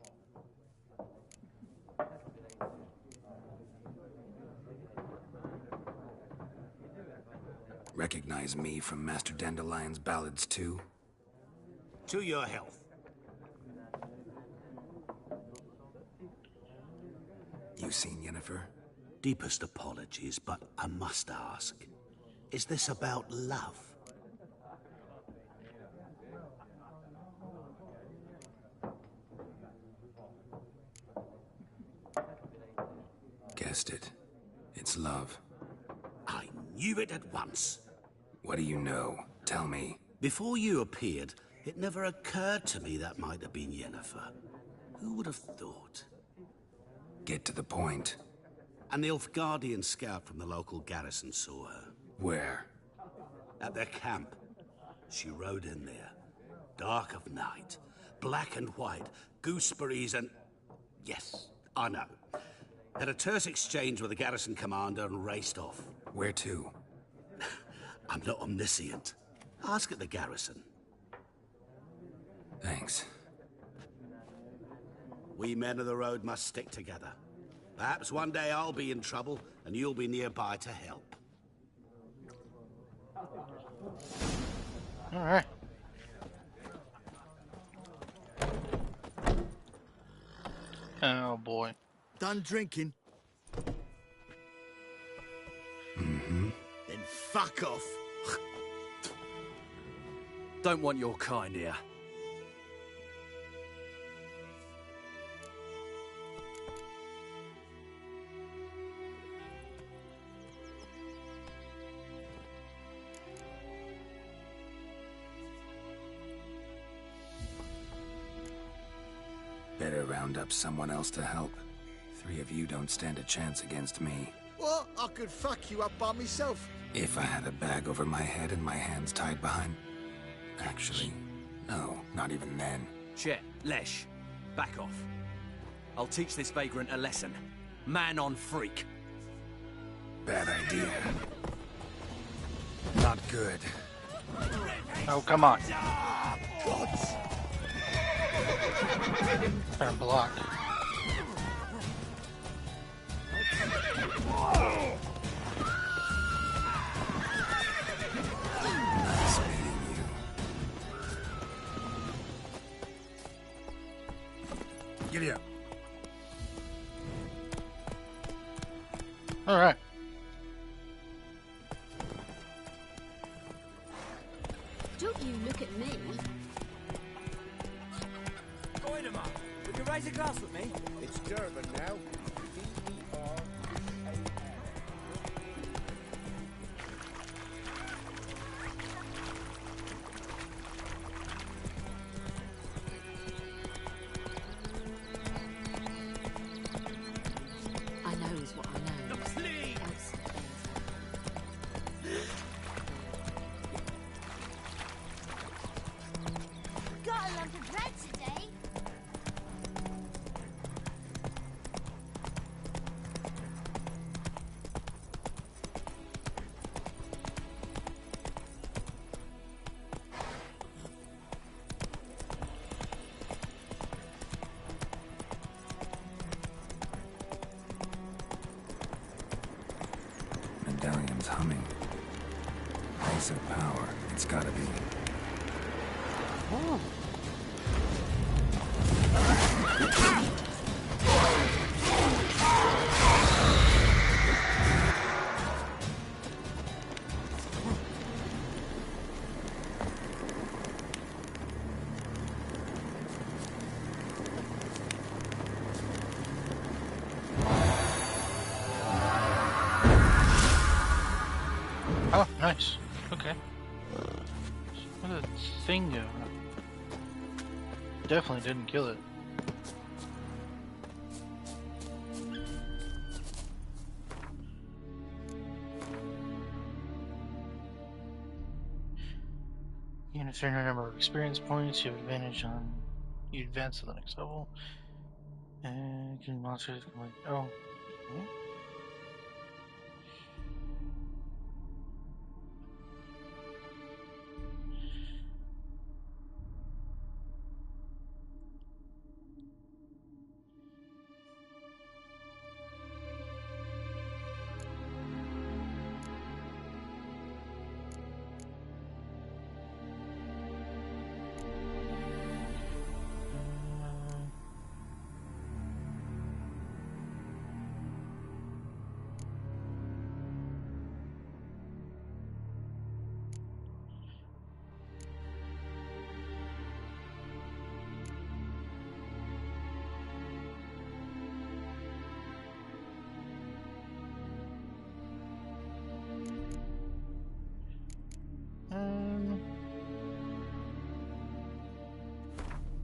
Recognize me from Master Dandelion's ballads too? To your health. You seen Yennefer? Deepest apologies, but I must ask. Is this about love? Guessed it. It's love. I knew it at once. What do you know? Tell me. Before you appeared, it never occurred to me that might have been Yennefer. Who would have thought? Get to the point. An Nilfgaardian scout from the local garrison saw her. Where? At their camp. She rode in there. Dark of night. Black and white. Gooseberries and... Yes, I know. Had a terse exchange with the garrison commander and raced off. Where to? I'm not omniscient. Ask at the garrison. Thanks. We men of the road must stick together. Perhaps one day I'll be in trouble, and you'll be nearby to help. All right. Oh boy. Done drinking? Mm-hmm. Then fuck off. Don't want your kind here. Better round up someone else to help. 3 of you don't stand a chance against me. What? I could fuck you up by myself. If I had a bag over my head and my hands tied behind... Actually, no, not even then. Chet, Lesh, back off. I'll teach this vagrant a lesson. Man on freak. Bad idea. Not good. Oh, come on. Better block. Nice meeting you. Giddy up. All right. Don't you look at me. Goidemar, would you raise a glass with me? It's Durban now. I know is what I know. Got a lump of bread today. Medallion's humming. Place of power. It's gotta be. Oh. Oh, nice. Okay. What a thing. Definitely didn't kill it. certain number of experience points, you have advantage on. You advance to the next level. And can monsters like oh. Okay.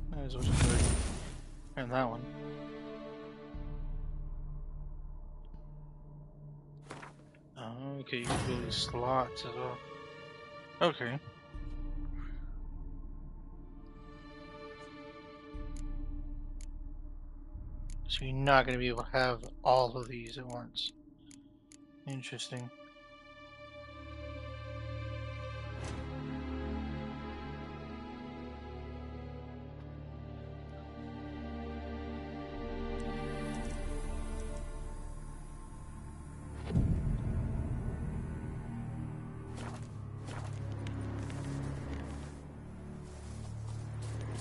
Might as well just go and that one. Oh, okay, you can do these slots as well. Okay. So you're not going to be able to have all of these at once. Interesting.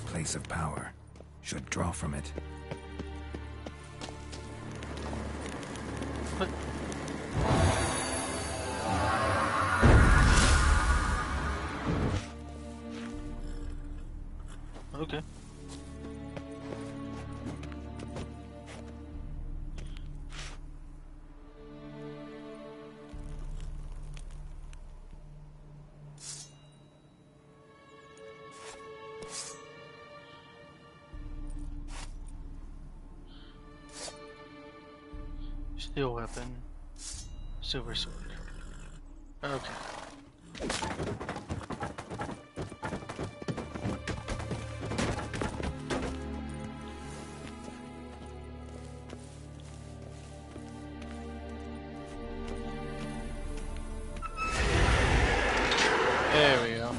Place of power. Should draw from it. Okay. Steel weapon, silver sword. Okay. There we go.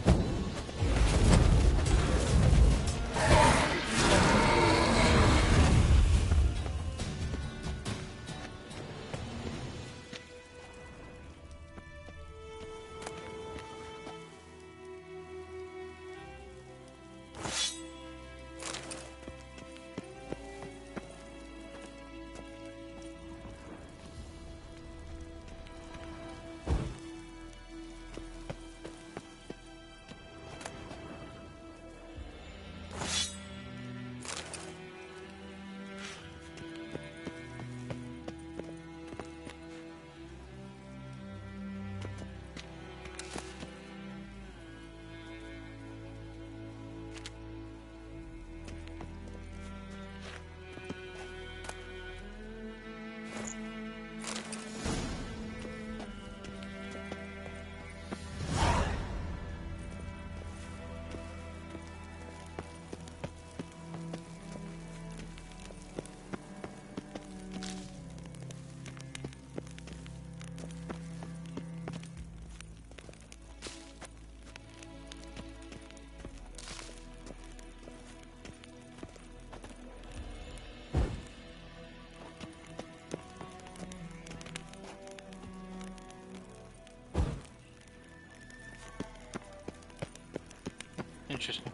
Interesting.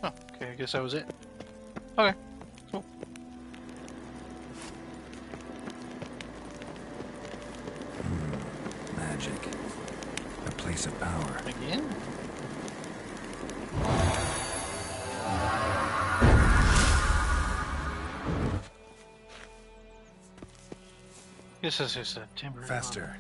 Oh, okay, I guess that was it. Okay, cool. Magic. A place of power. Again? This is just a temporary. Faster.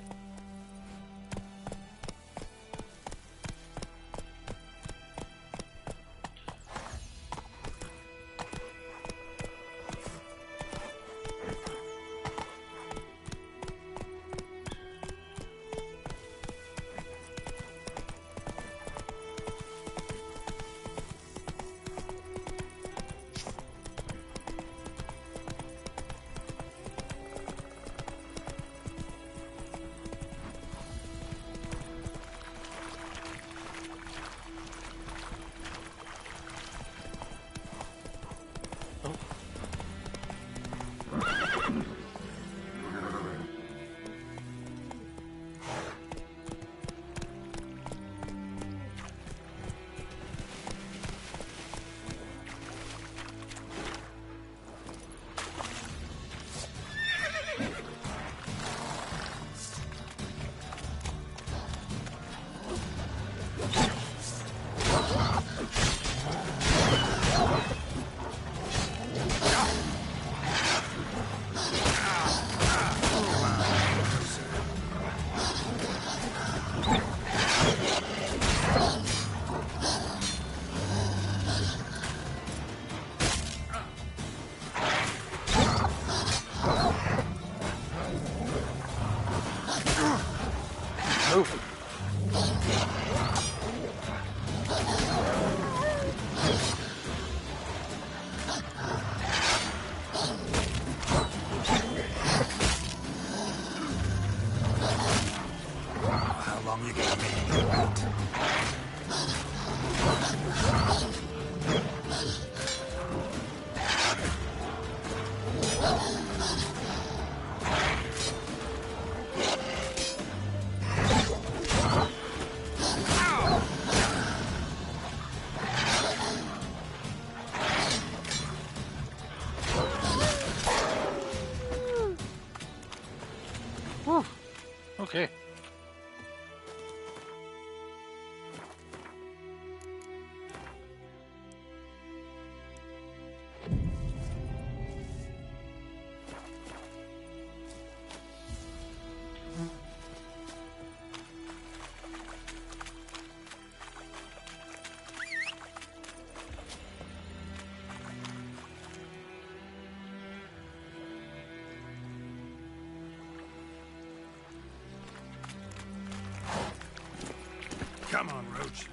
Come on, Roach.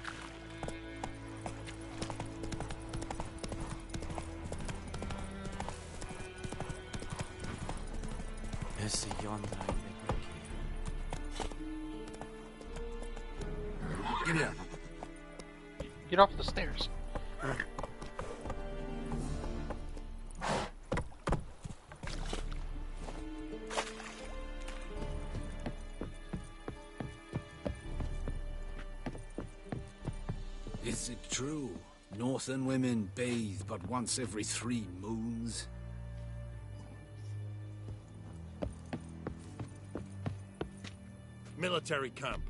Esse yonder Get up. Get off the stairs. Is it true? Northern women bathe but once every 3 moons? Military camp.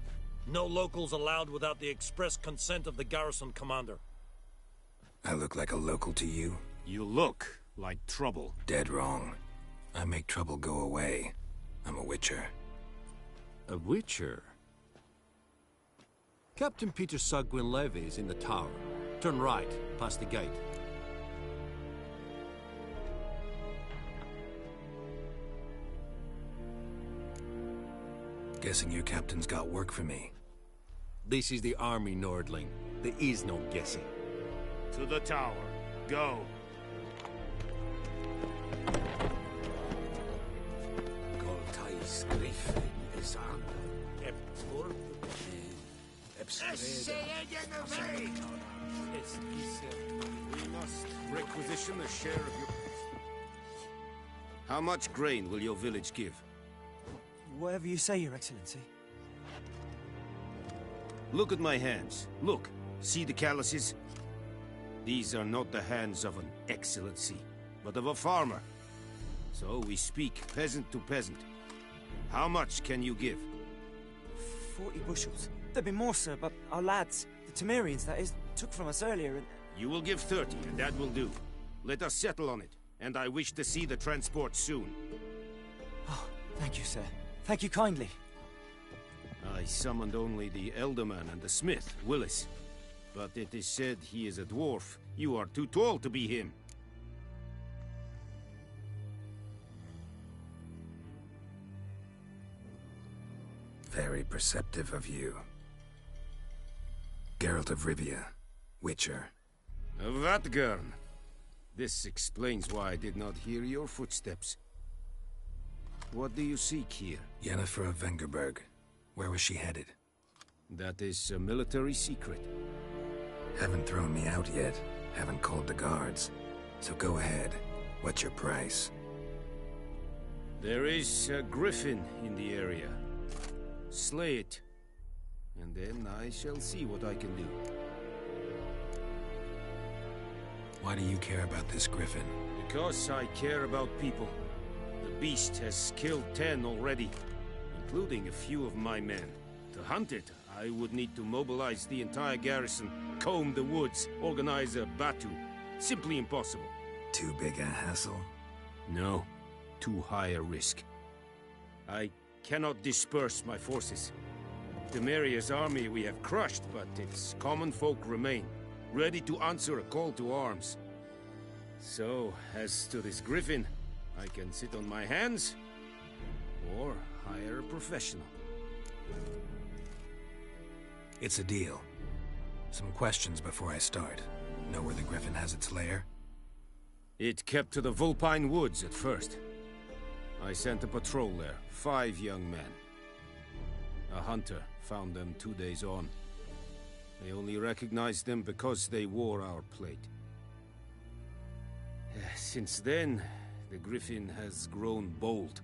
No locals allowed without the express consent of the garrison commander. I look like a local to you? You look like trouble. Dead wrong. I make trouble go away. I'm a witcher. A witcher? Captain Peter Sir Gwynleve is in the tower. Turn right, past the gate. Guessing your captain's got work for me. This is the army, Nordling. There is no guessing. To the tower. Go. Goltais Griffin is on. We must requisition a share of your... How much grain will your village give? Whatever you say, Your Excellency. Look at my hands. Look. See the calluses? These are not the hands of an excellency, but of a farmer. So we speak peasant to peasant. How much can you give? 40 bushels. There'd be more, sir, but our lads, the Temerians, that is, took from us earlier and... You will give 30, and that will do. Let us settle on it, and I wish to see the transport soon. Oh, thank you, sir. Thank you kindly. I summoned only the Elderman and the smith, Willis. But it is said he is a dwarf. You are too tall to be him. Very perceptive of you. Geralt of Rivia, Witcher. Vatgern. This explains why I did not hear your footsteps. What do you seek here? Yennefer of Vengerberg. Where was she headed? That is a military secret. Haven't thrown me out yet. Haven't called the guards. So go ahead. What's your price? There is a griffin in the area. Slay it. And then I shall see what I can do. Why do you care about this griffin? Because I care about people. The beast has killed 10 already, including a few of my men. To hunt it, I would need to mobilize the entire garrison, comb the woods, organize a batu. Simply impossible. Too big a hassle? No. Too high a risk. I cannot disperse my forces. Temeria's army we have crushed, but its common folk remain, ready to answer a call to arms. So, as to this griffin, I can sit on my hands, or hire a professional. It's a deal. Some questions before I start. Know where the griffin has its lair? It kept to the Vulpine Woods at first. I sent a patrol there, 5 young men. A hunter found them 2 days on. They only recognized them because they wore our plate. Since then, the griffin has grown bold.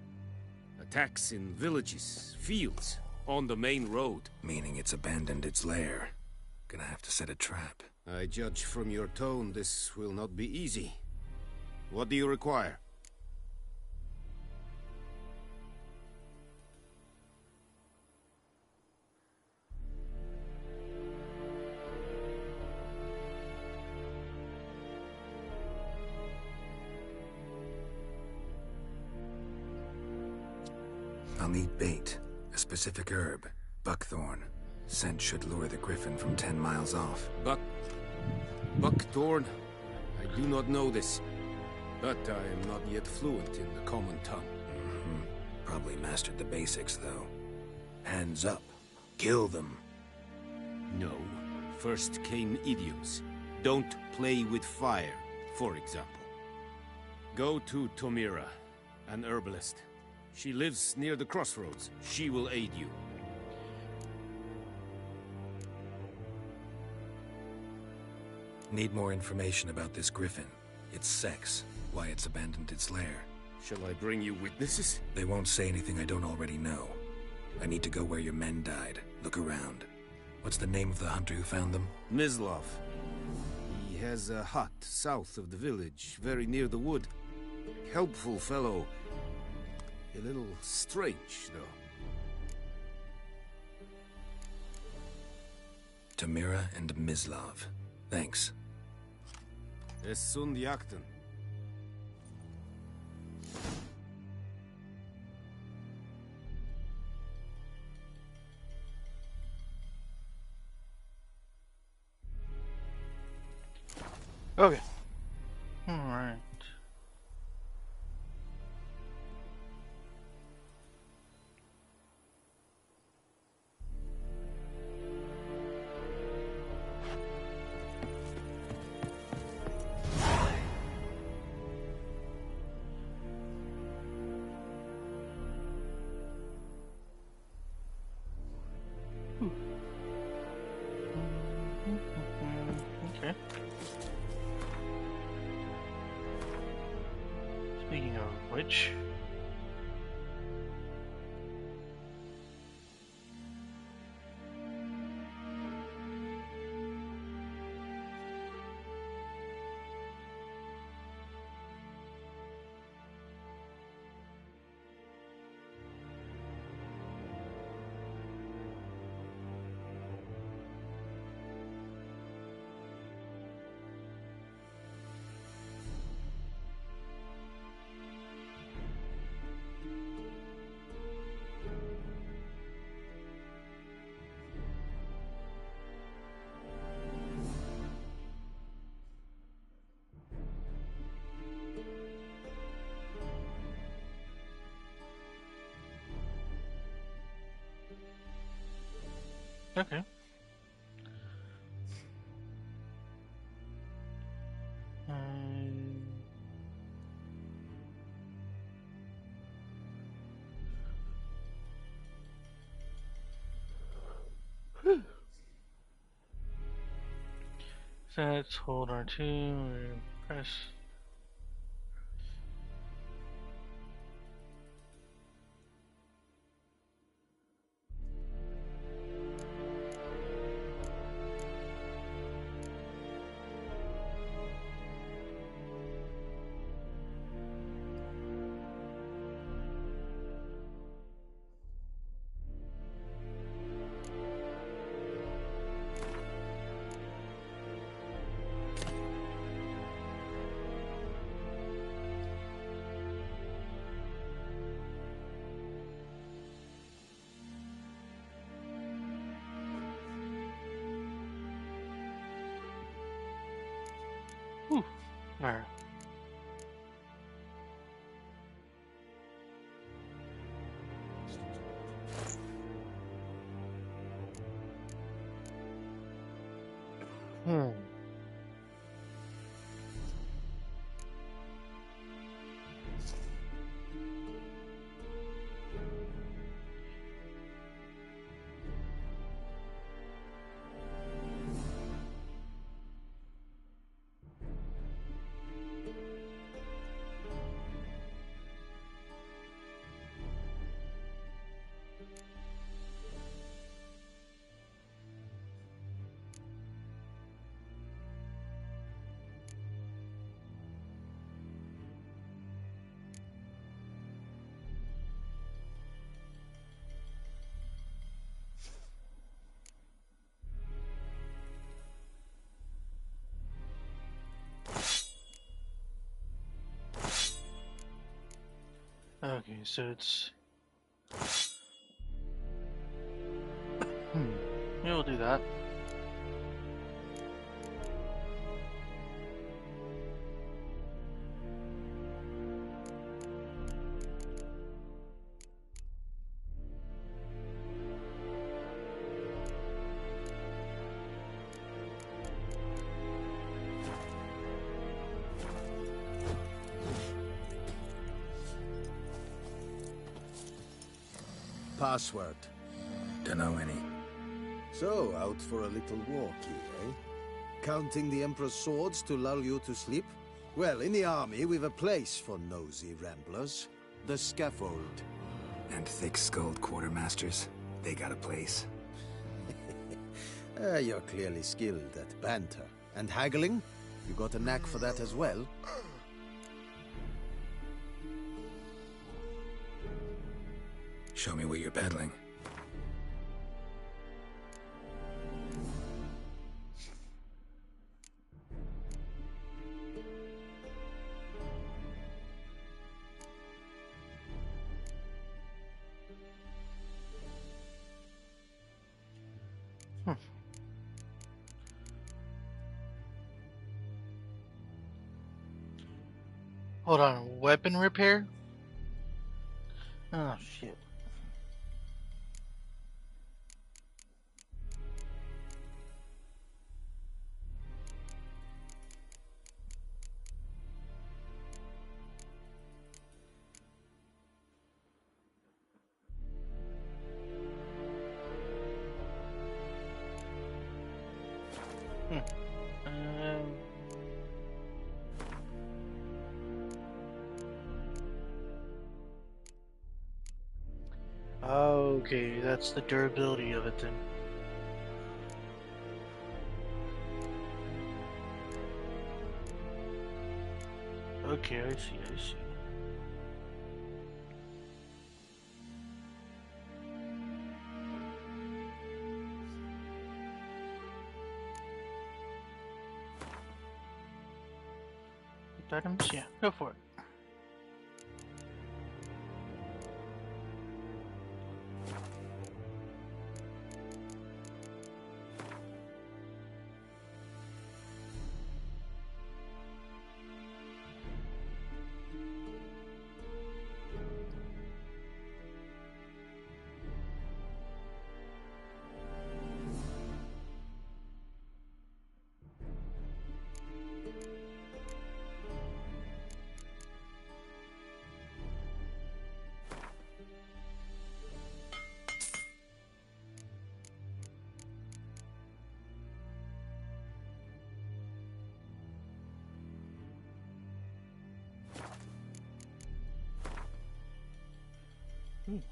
Attacks in villages, fields, on the main road. Meaning it's abandoned its lair. Gonna have to set a trap. I judge from your tone this will not be easy. What do you require? I'll need bait, a specific herb, buckthorn. Scent should lure the griffin from 10 miles off. Buckthorn? I do not know this, but I am not yet fluent in the common tongue. Probably mastered the basics, though. Hands up. Kill them. No. First came idioms. Don't play with fire, for example. Go to Tomira, an herbalist. She lives near the crossroads. She will aid you. Need more information about this griffin. Its sex, why it's abandoned its lair. Shall I bring you witnesses? They won't say anything I don't already know. I need to go where your men died. Look around. What's the name of the hunter who found them? Mislav. He has a hut south of the village, very near the wood. Helpful fellow. A little strange, though. Tomira and Mislav. Thanks. Es sunt jakten. Okay. Alright. Okay. Speaking of which... Okay. Let's hold R2 and press. Alright. Okay, so it's... Yeah, we'll do that. password? Don't know any. So, out for a little walkie, eh? Counting the Emperor's swords to lull you to sleep? Well, in the army, we've a place for nosy ramblers. The scaffold. And thick-skulled quartermasters. They got a place. You're clearly skilled at banter. And haggling? You got a knack for that as well? Show me what you're peddling. Hold on, weapon repair? Oh shit. Okay, that's the durability of it then. Okay, I see. Items? Yeah, go for it.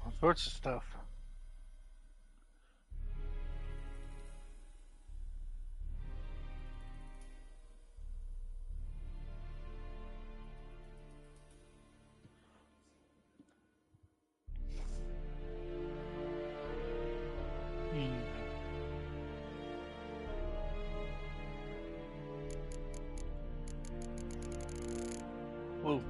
All sorts of stuff. Whoa.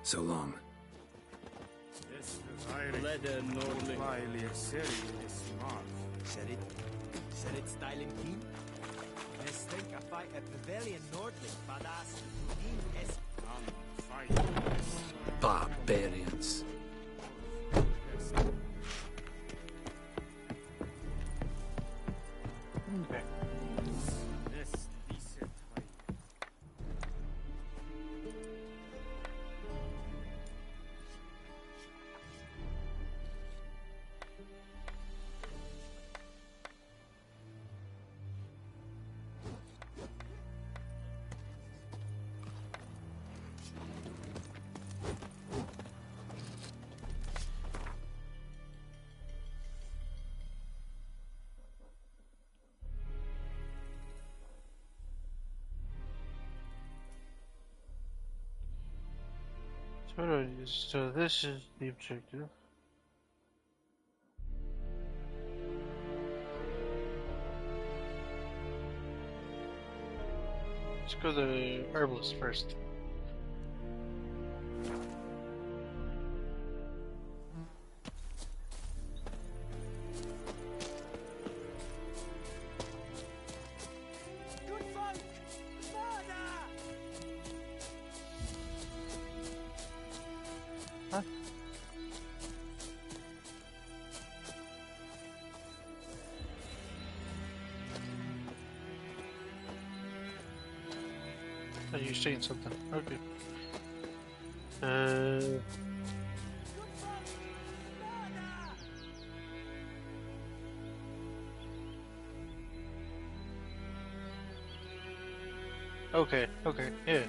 So long. Said it style and keen? Let's think I fight a Pavilion Nordling, badass, Barbarians. Okay. So this is the objective. Let's go to the herbalist first. Huh? Oh, you're saying something. Okay. Okay, yeah.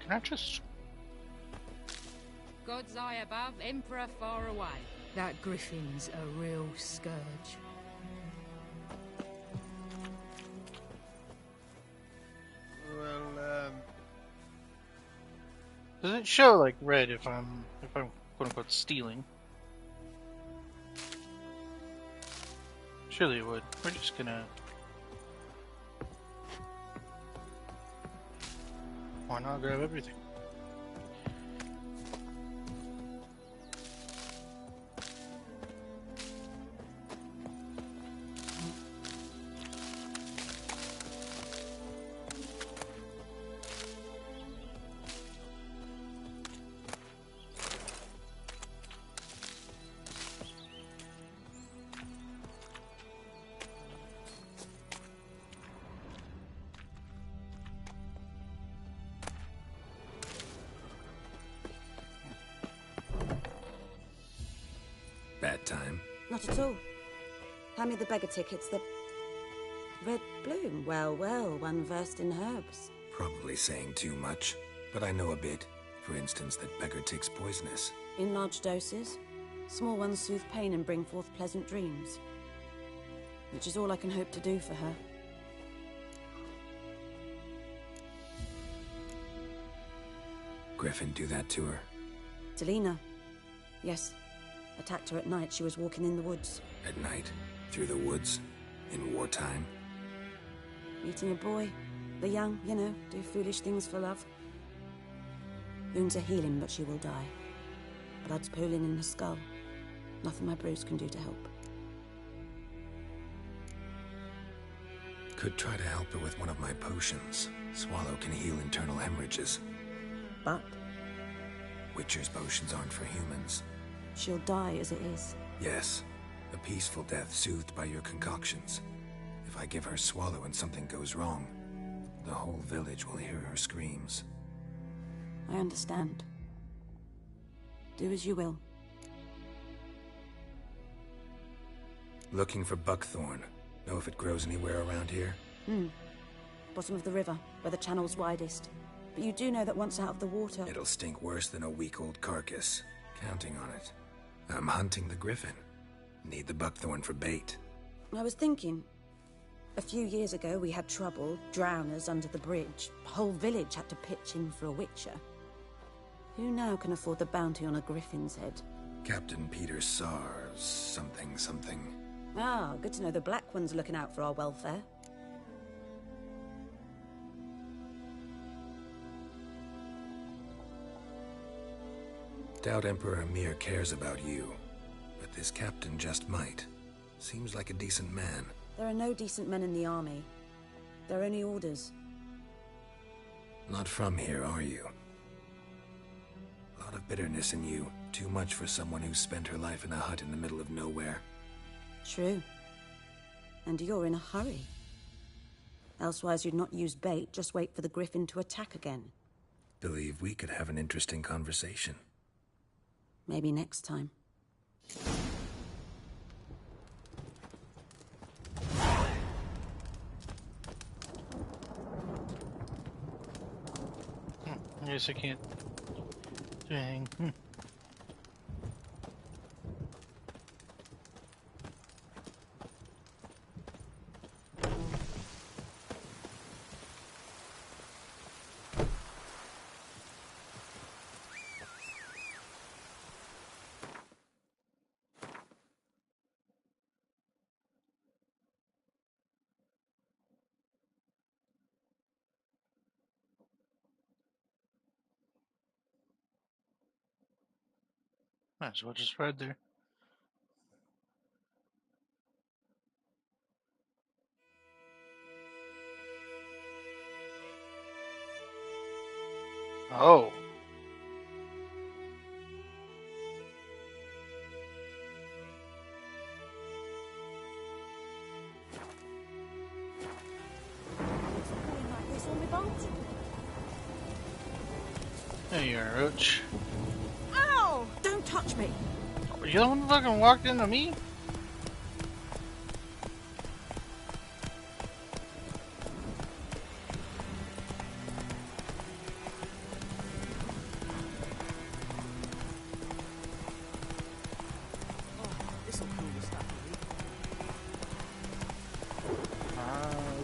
Can I just... God's eye above, Emperor far away. That griffin's a real scourge. Well, Does it show like red if I'm quote unquote stealing? Surely it would. We're just gonna... Why not grab everything? Bad time? Not at all. Hand me the beggar tickets, the... Red bloom. Well, well, one versed in herbs. Probably saying too much, but I know a bit. For instance, that beggar tick's poisonous. In large doses. Small ones soothe pain and bring forth pleasant dreams. Which is all I can hope to do for her. Griffin do that to her? Delina. Yes. Attacked her at night. She was walking in the woods. At night? Through the woods? In wartime? Meeting a boy. The young, you know, do foolish things for love. Wounds are healing, but she will die. Blood's pooling in her skull. Nothing my brews can do to help. Could try to help her with one of my potions. Swallow can heal internal hemorrhages. But? Witcher's potions aren't for humans. She'll die as it is. Yes. A peaceful death soothed by your concoctions. If I give her Swallow and something goes wrong, the whole village will hear her screams. I understand. Do as you will. Looking for buckthorn. Know if it grows anywhere around here? Bottom of the river, where the channel's widest. But you do know that once out of the water... It'll stink worse than a week-old carcass. Counting on it. I'm hunting the griffin. Need the buckthorn for bait. I was thinking... A few years ago, we had trouble, drowners under the bridge. The whole village had to pitch in for a witcher. Who now can afford the bounty on a griffin's head? Captain Peter Sars, something. Ah, good to know the Black One's looking out for our welfare. Doubt Emperor Emhyr cares about you, but this captain just might. Seems like a decent man. There are no decent men in the army. They're only orders. Not from here, are you? A lot of bitterness in you. Too much for someone who spent her life in a hut in the middle of nowhere. True. And you're in a hurry. Elsewise you'd not use bait, just wait for the griffin to attack again. Believe we could have an interesting conversation. Maybe next time. Yes, I can't. Dang. Might as well just ride there. Oh. There you are, Roach. Ow! Don't touch me. You the one that fucking walked into me?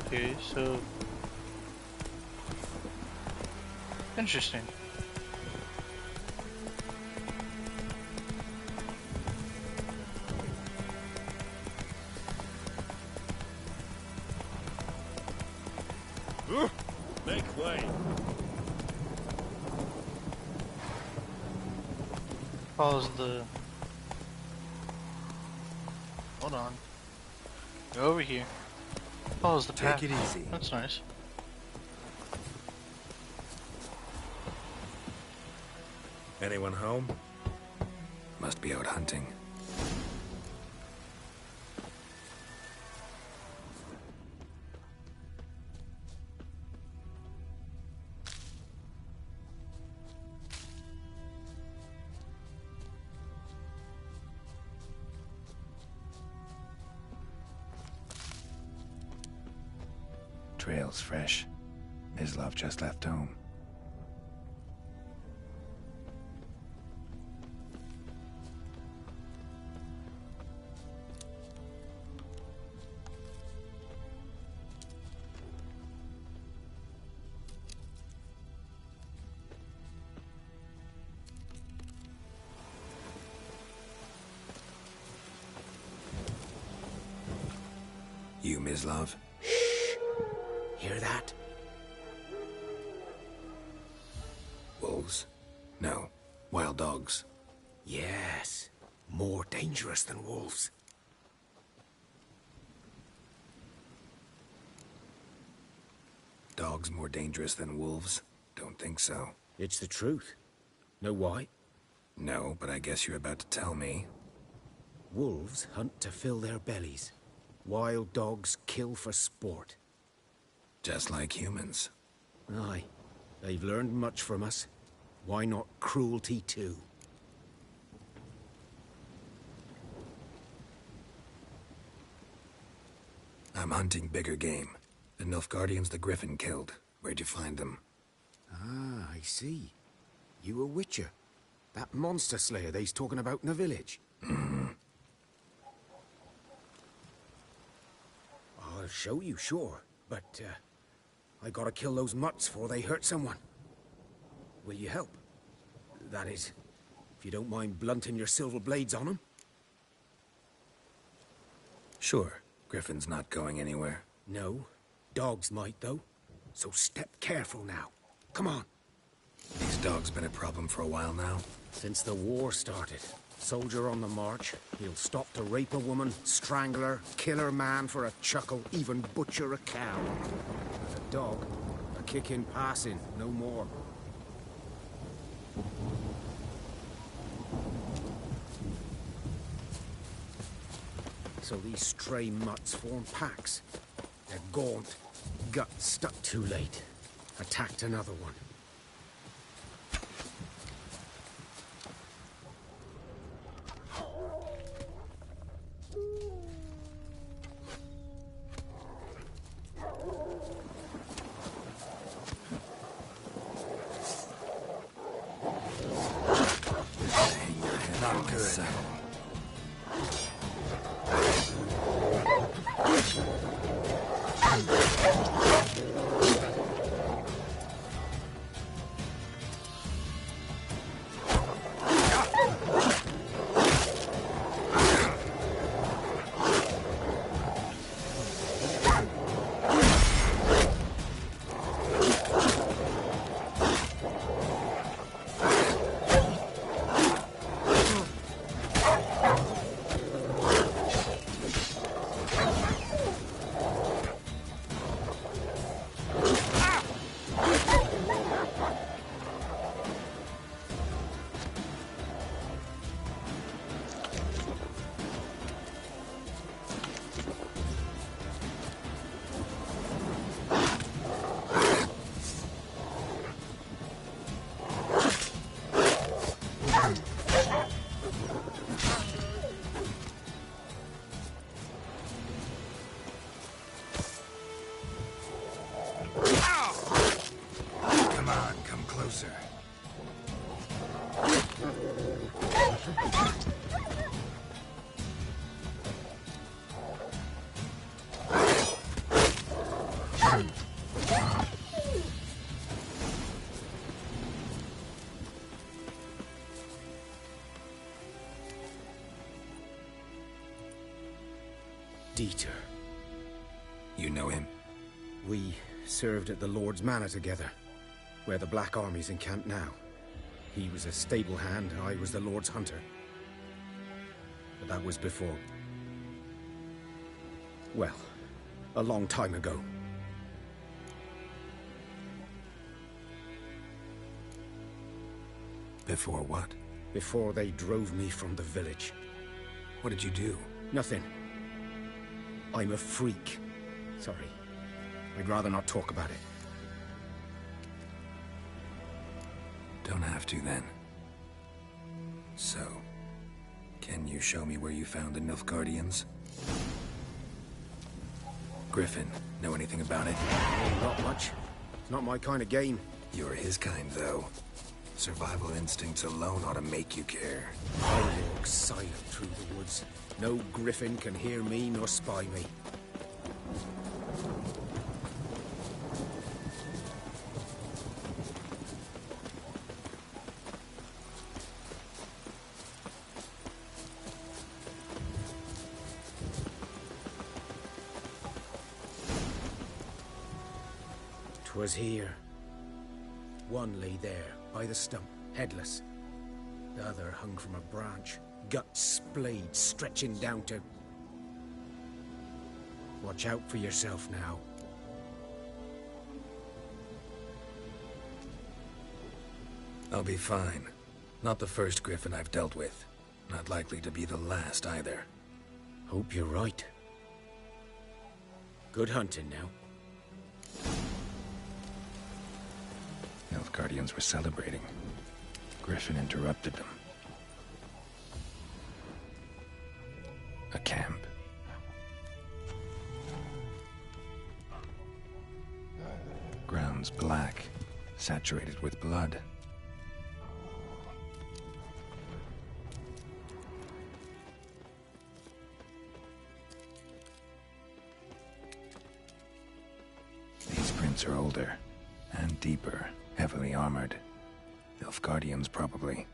Okay, so interesting. Make way. Follows the. Hold on. Go over here. Follows the path. Take it easy. That's nice. Anyone home? Must be out hunting. Trail's fresh. Mislav just left home. You, Mislav? Hear that? Wolves? No. Wild dogs. Yes. More dangerous than wolves. Dogs more dangerous than wolves? Don't think so. It's the truth. Know why? No, but I guess you're about to tell me. Wolves hunt to fill their bellies. Wild dogs kill for sport. Just like humans. Aye. They've learned much from us. Why not cruelty too? I'm hunting bigger game. The Nilfgaardians the Griffin killed. Where'd you find them? Ah, I see. You a witcher. That monster slayer they's talking about in the village. I'll show you, sure. But, I gotta kill those mutts before they hurt someone. Will you help? That is, if you don't mind blunting your silver blades on them. Sure. Griffin's not going anywhere. No. Dogs might, though. So step careful now. Come on. These dogs been a problem for a while now? Since the war started. Soldier on the march. He'll stop to rape a woman, strangle her, kill her man for a chuckle, even butcher a cow. But a dog, a kick in passing, no more. So these stray mutts form packs. They're gaunt, gut stuck too late. Attacked another one. Not good. Dieter. You know him? We served at the Lord's Manor together, where the Black Army's encamped now. He was a stable hand, I was the Lord's hunter. But that was before... well, a long time ago. Before what? Before they drove me from the village. What did you do? Nothing. I'm a freak. Sorry. I'd rather not talk about it. Don't have to, then. So, can you show me where you found the Nilfgaardians? Griffin, know anything about it? Not much. It's not my kind of game. You're his kind, though. Survival instincts alone ought to make you care. I walk silent through the woods. No griffin can hear me nor spy me. 'Twas here. One lay there, by the stump, headless. The other hung from a branch, guts splayed, stretching down to... Watch out for yourself now. I'll be fine. Not the first griffin I've dealt with. Not likely to be the last either. Hope you're right. Good hunting now. Nilfgaardians were celebrating. Griffin interrupted them. A camp. Grounds black, saturated with blood. These prints are older and deeper, heavily armored. Nilfgaardians, probably.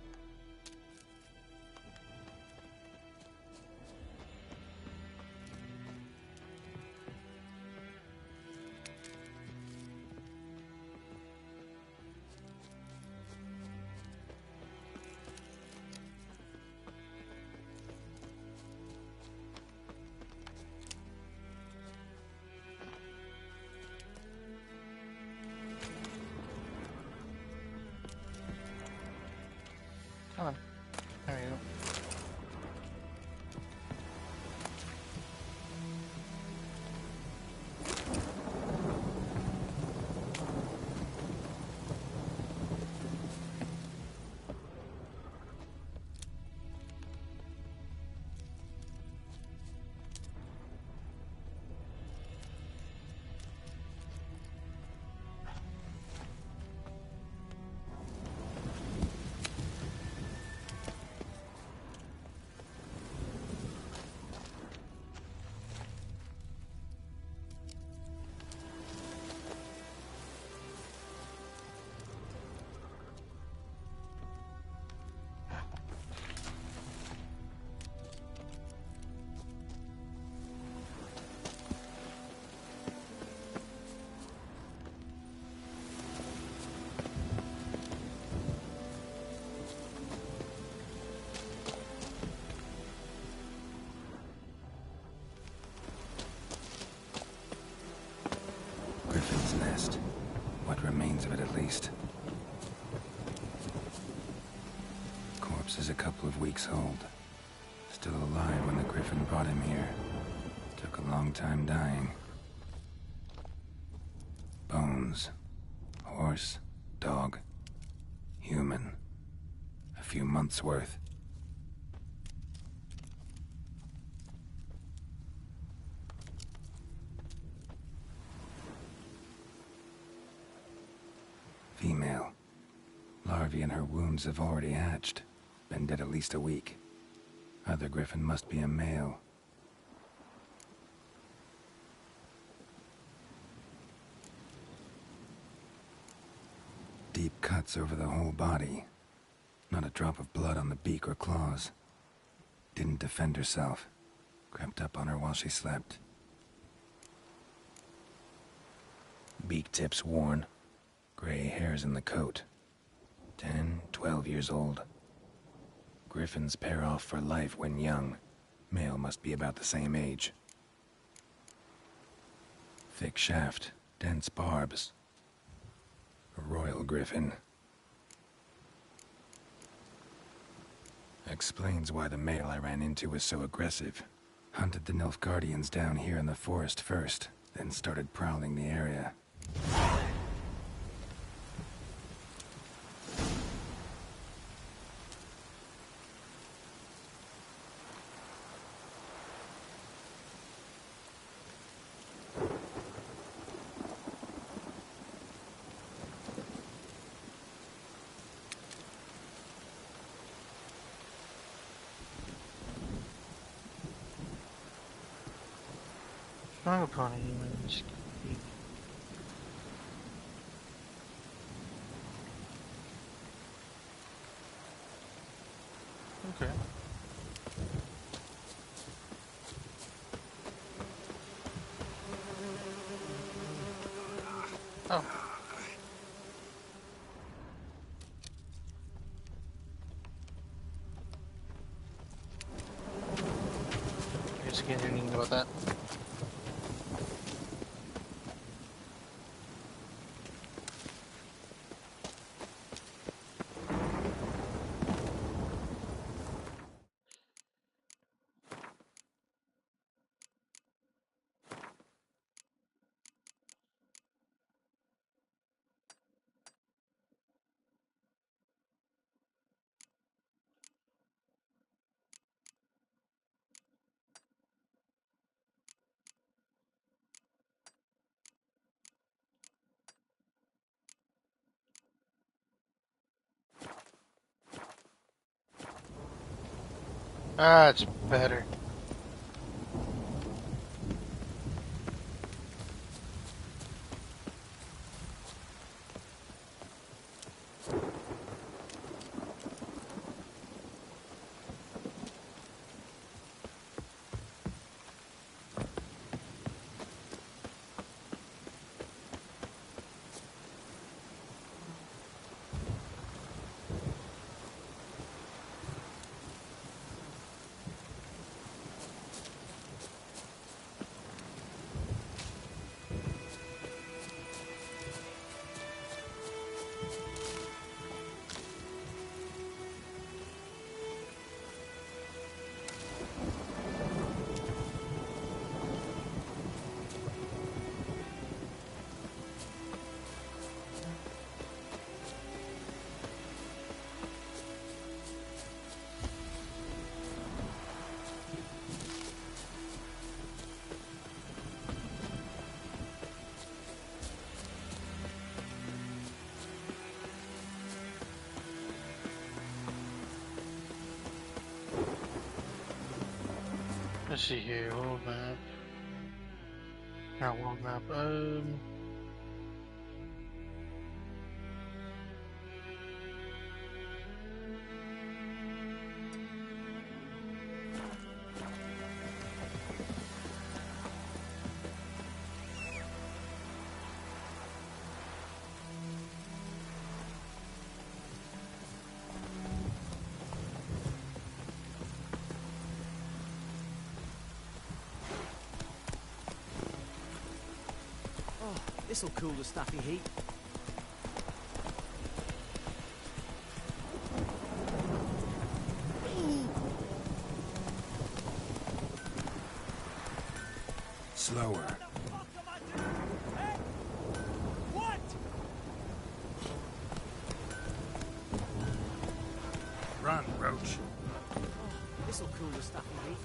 Come on. There you go. Griffin's nest. What remains of it, at least. Corpse is a couple of weeks old. Still alive when the Griffin brought him here. Took a long time dying. Bones. Horse. Dog. Human. A few months' worth. Female. Larvae in her wounds have already hatched. Been dead at least a week. Other griffin must be a male. Deep cuts over the whole body. Not a drop of blood on the beak or claws. Didn't defend herself. Crept up on her while she slept. Beak tips worn. Gray hairs in the coat. 10, 12 years old. Griffins pair off for life when young. Male must be about the same age. Thick shaft, dense barbs. A royal griffin. Explains why the male I ran into was so aggressive. Hunted the Nilfgaardians down here in the forest first, then started prowling the area. Strong opponent, humans. Okay. Oh. I guess again, you're thinking about that. Ah, it's better. Let's see here, world map. Not world map, This'll cool the stuffy heat. Slower. What? Run, Roach. This'll cool the stuffy heat.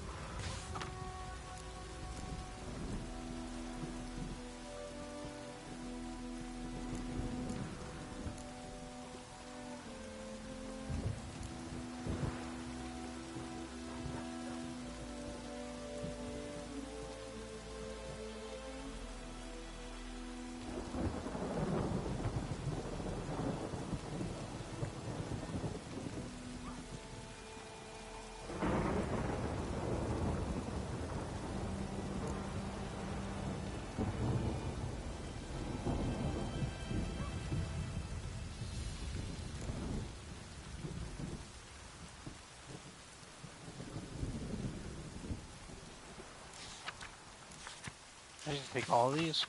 I just take all these.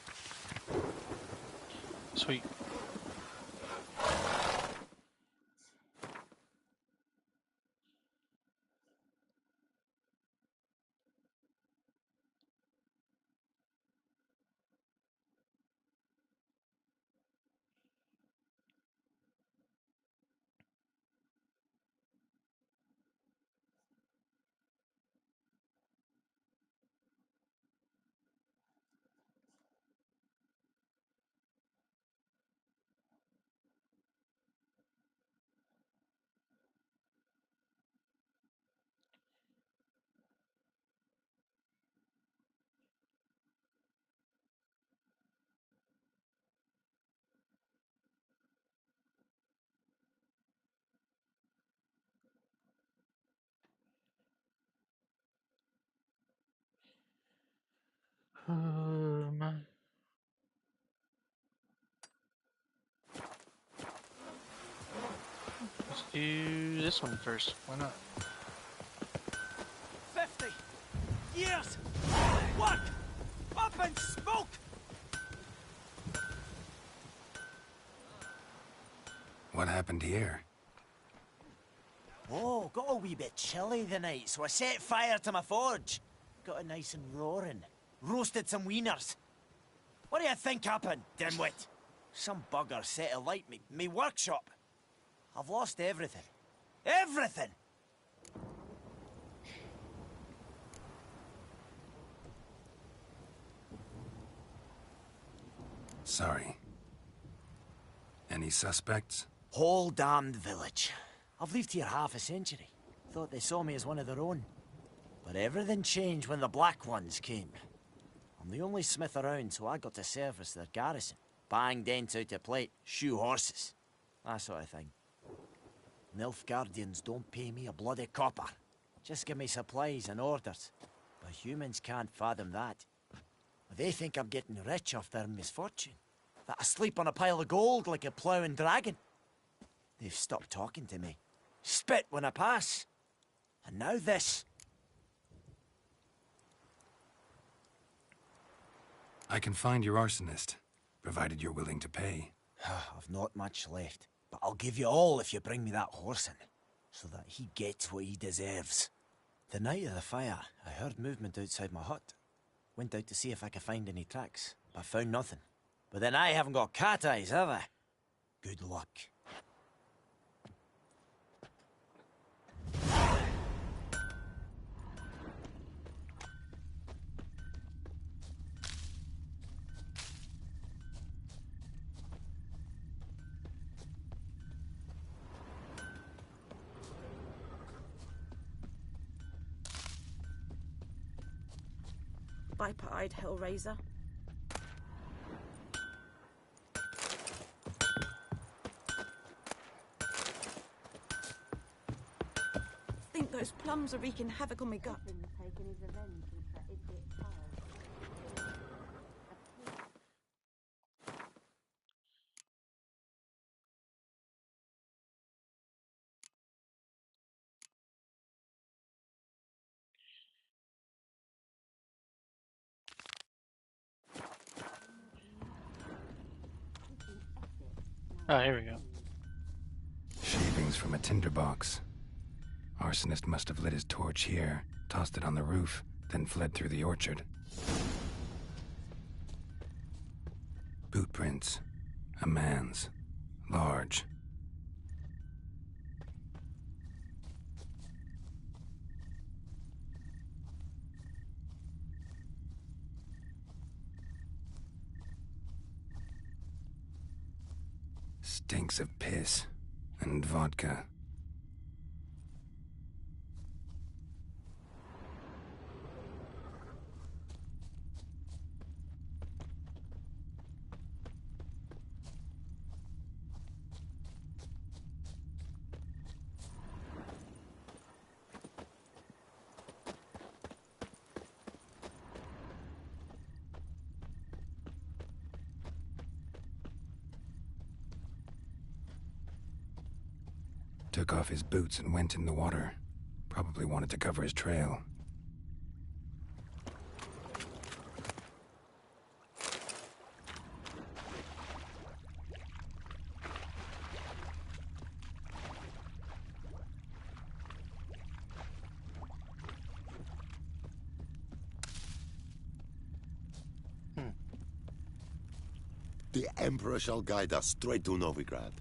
Sweet. Let's do this one first. Why not? 50 years! What? Up in smoke! What happened here? Oh, got a wee bit chilly the night, so I set fire to my forge. Got it nice and roaring. Roasted some wieners. What do you think happened, dimwit? Some bugger set alight me workshop. I've lost everything. Everything! Sorry. Any suspects? Whole damned village. I've lived here half a century. Thought they saw me as one of their own. But everything changed when the Black Ones came. I'm the only smith around, so I got to service their garrison. Bang dents out of plate, shoe horses. That sort of thing. Nilfgaardians don't pay me a bloody copper. Just give me supplies and orders. But humans can't fathom that. They think I'm getting rich off their misfortune. That I sleep on a pile of gold like a ploughing dragon. They've stopped talking to me. Spit when I pass. And now this. I can find your arsonist, provided you're willing to pay. I've not much left, but I'll give you all if you bring me that horse in, so that he gets what he deserves. The night of the fire, I heard movement outside my hut. Went out to see if I could find any tracks, but found nothing. But then I haven't got cat eyes, have I? Good luck. Viper-eyed Hellraiser. Think those plums are wreaking havoc on my gut. Oh, here we go. Shavings from a tinderbox. Arsonist must have lit his torch here, tossed it on the roof, then fled through the orchard. Boot prints. A man's. Large. Stinks of piss and vodka. Took off his boots and went in the water. Probably wanted to cover his trail. The Emperor shall guide us straight to Novigrad.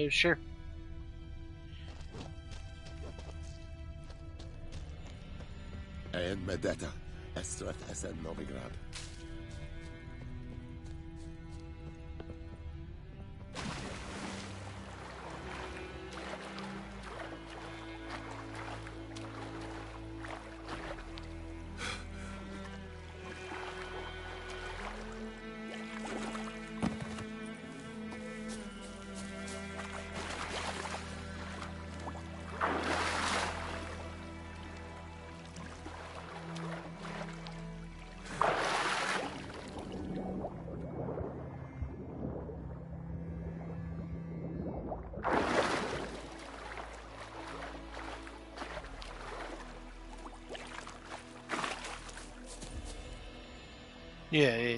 Sure. And Medetta, Estreth Essen Novigrad. Yeah.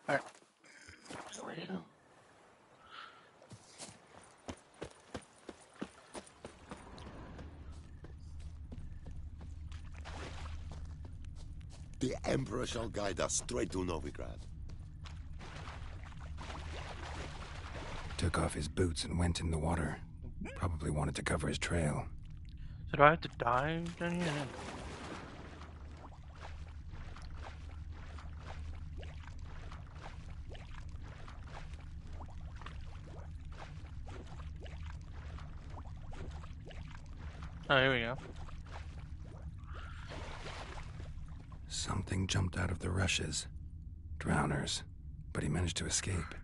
Alright. There we go. The Emperor shall guide us straight to Novigrad. Took off his boots and went in the water. Probably wanted to cover his trail. So do I have to dive down here? Oh, here we go. Something jumped out of the rushes. Drowners. But he managed to escape.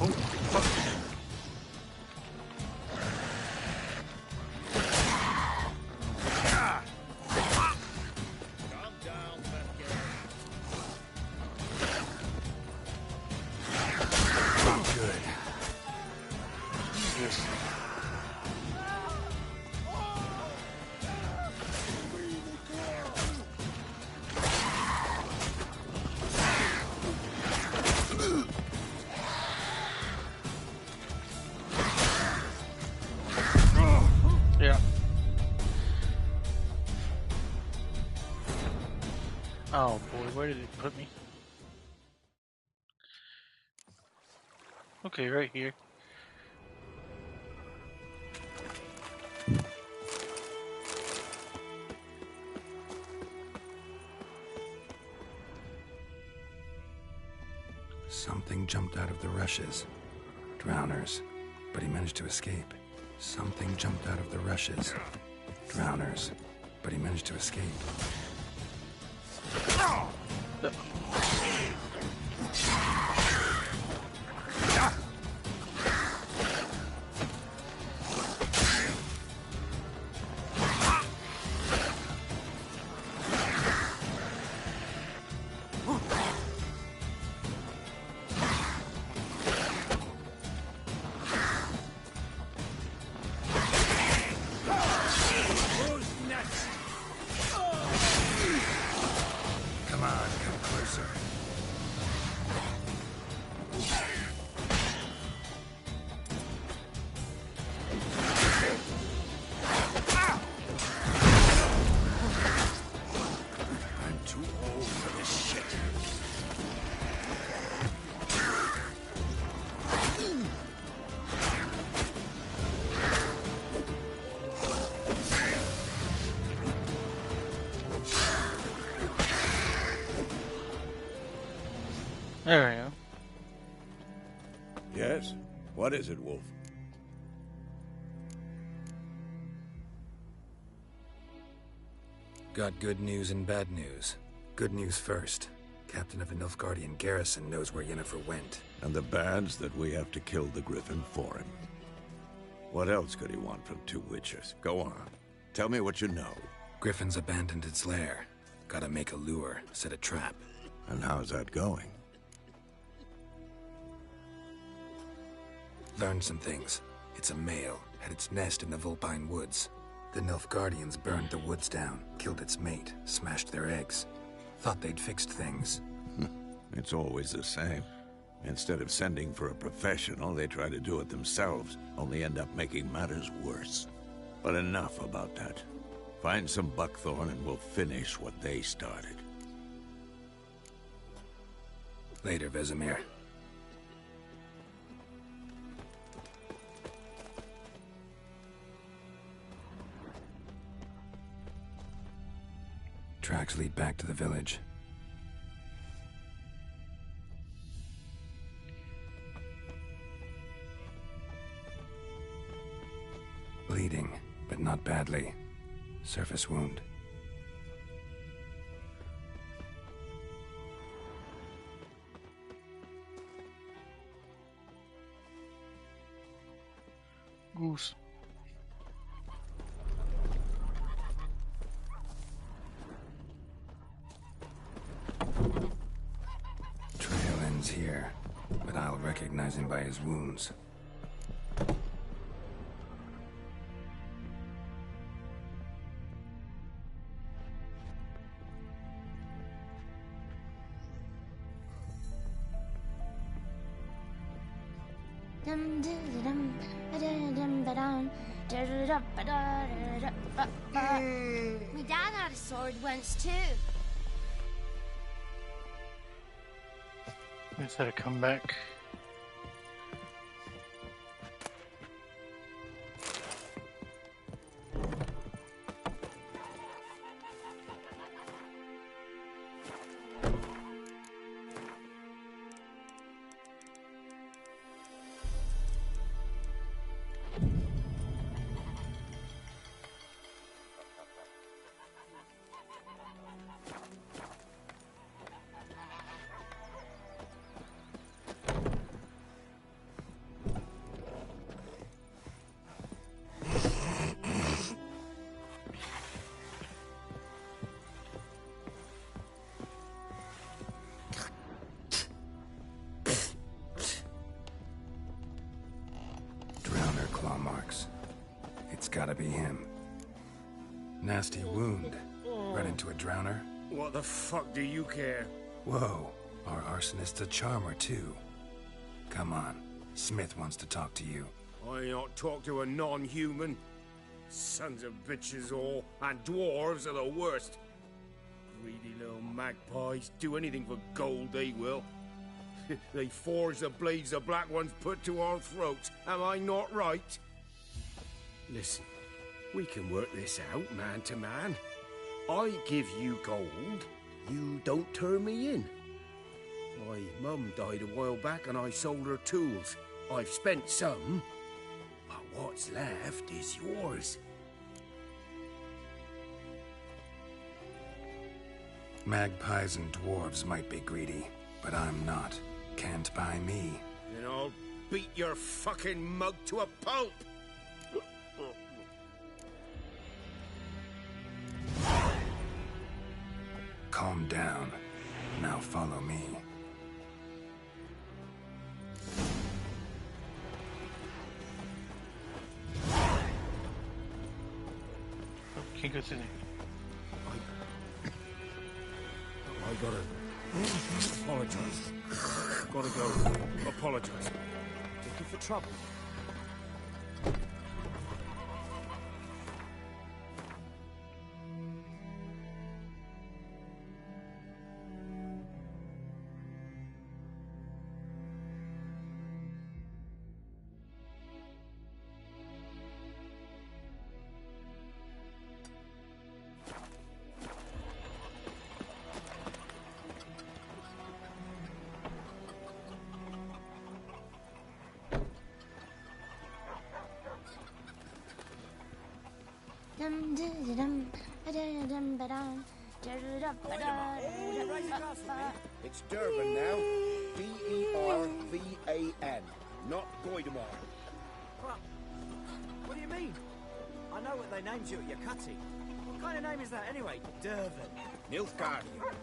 Oh, fuck. Oh boy, where did it put me? Okay, right here. Something jumped out of the rushes. Drowners. But he managed to escape. Something jumped out of the rushes. Drowners. But he managed to escape. There we go. Yes? What is it, Wolf? Got good news and bad news. Good news first. Captain of the Nilfgaardian garrison knows where Yennefer went. And the bad's that we have to kill the Griffin for him. What else could he want from two witches? Go on. Tell me what you know. Griffin's abandoned its lair. Gotta make a lure, set a trap. And how's that going? Learned some things. It's a male, had its nest in the Vulpine Woods. The Nilfgaardians burned the woods down, killed its mate, smashed their eggs. Thought they'd fixed things. It's always the same. Instead of sending for a professional, they try to do it themselves, only end up making matters worse. But enough about that. Find some buckthorn and we'll finish what they started. Later, Vesemir. Tracks lead back to the village. Bleeding, but not badly. Surface wound. Goose. Trail ends here, but I'll recognize him by his wounds. My dad had a sword once too. Let's have a comeback. Gotta be him. Nasty wound. Run into a drowner. What the fuck do you care? Whoa, our arsonist's a charmer too. Come on, Smith wants to talk to you. I ain't not talk to a non-human. Sons of bitches all, and dwarves are the worst. Greedy little magpies, do anything for gold they will. They forge the blades the Black Ones put to our throats, am I not right? Listen, we can work this out man to man. I give you gold, you don't turn me in. My mum died a while back and I sold her tools. I've spent some, but what's left is yours. Magpies and dwarves might be greedy, but I'm not. Can't buy me. Then I'll beat your fucking mug to a pulp! Calm down. Now follow me. Can't go through there. I gotta apologize. Gotta go. Apologize. Looking for trouble? It's Durban now. D-E-R-V-A-N, not Goidemar. What do you mean? I know what they named you at your cutty. What kind of name is that anyway? Durban. Nilfgaardian.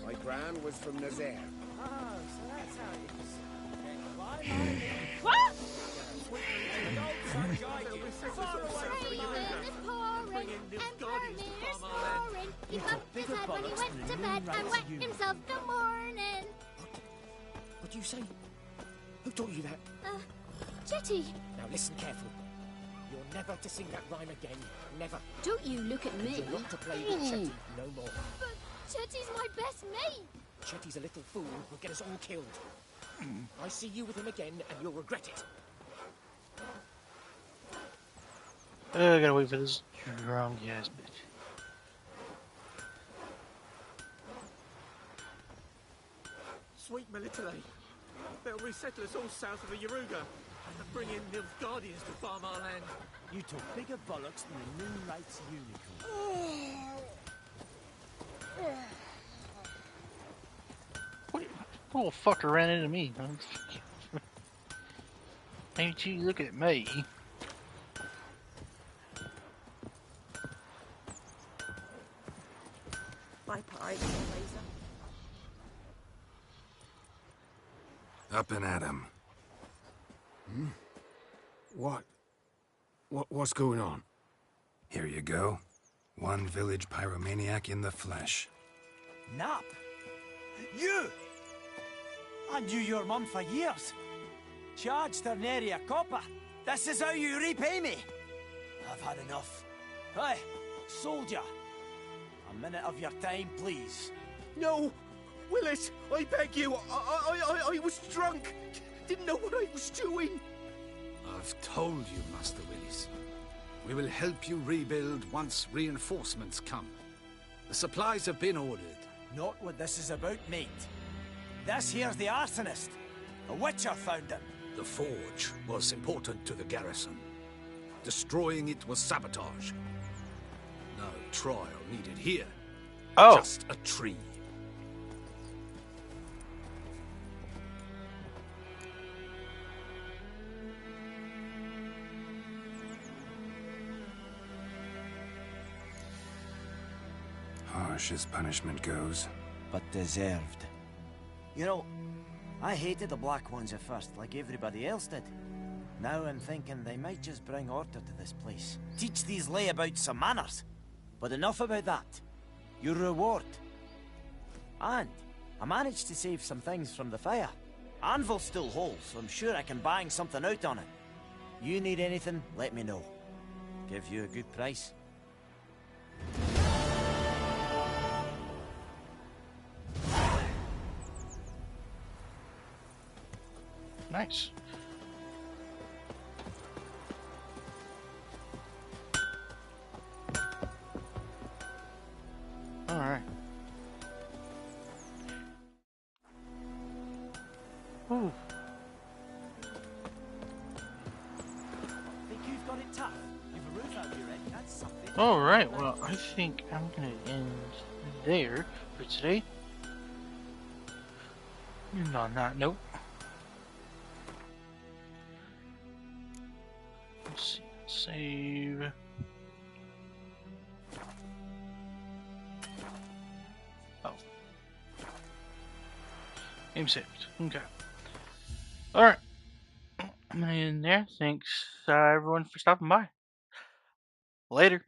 My gran was from Nazaire. Oh, so that's how it is. What? He pumped his head when he went to bed and wet himself till morning. What do you say? Who taught you that? Jetty. Now listen carefully. You're never to sing that rhyme again. Never. Don't you look at me. You're not to play with Chetty no more. But Chetty's my best mate. Chetty's a little fool who'll get us all killed. I see you with him again and you'll regret it. I gotta wait for this drunk ass bitch. Sweet Melitele. They'll resettle us all south of the Yaruga and bring in Nilfgaardians to farm our land. You talk bigger bollocks than a Moon Knight's unicorn. Oh, fucker ran into me. Ain't you look at me? My pirates, Razor. Up and at 'em. What's going on? Here you go. One village pyromaniac in the flesh. Nap? You! I knew your mum for years. Charged her nary a copper. This is how you repay me. I've had enough. Hey, soldier. A minute of your time, please. No! Willis, I beg you. I was drunk. Didn't know what I was doing. I've told you, Master Willis. We will help you rebuild once reinforcements come. The supplies have been ordered. Not what this is about, mate. This here's the arsonist. A witcher found him. The forge was important to the garrison. Destroying it was sabotage. No trial needed here. Oh. Just a tree. Harsh as punishment goes. But deserved. You know, I hated the Black Ones at first, like everybody else did. Now I'm thinking they might just bring order to this place. Teach these layabouts some manners. But enough about that. Your reward. And I managed to save some things from the fire. Anvil's still whole, so I'm sure I can bang something out on it. You need anything, let me know. Give you a good price. Nice. All right. Ooh. Think you've got it tough? You've a roof over your head, that's something. All right. Well, I think I'm gonna end there for today. And on that note, let's see. Save. Oh. Game saved. Okay. Alright. I'm gonna end there. Thanks everyone for stopping by. Later.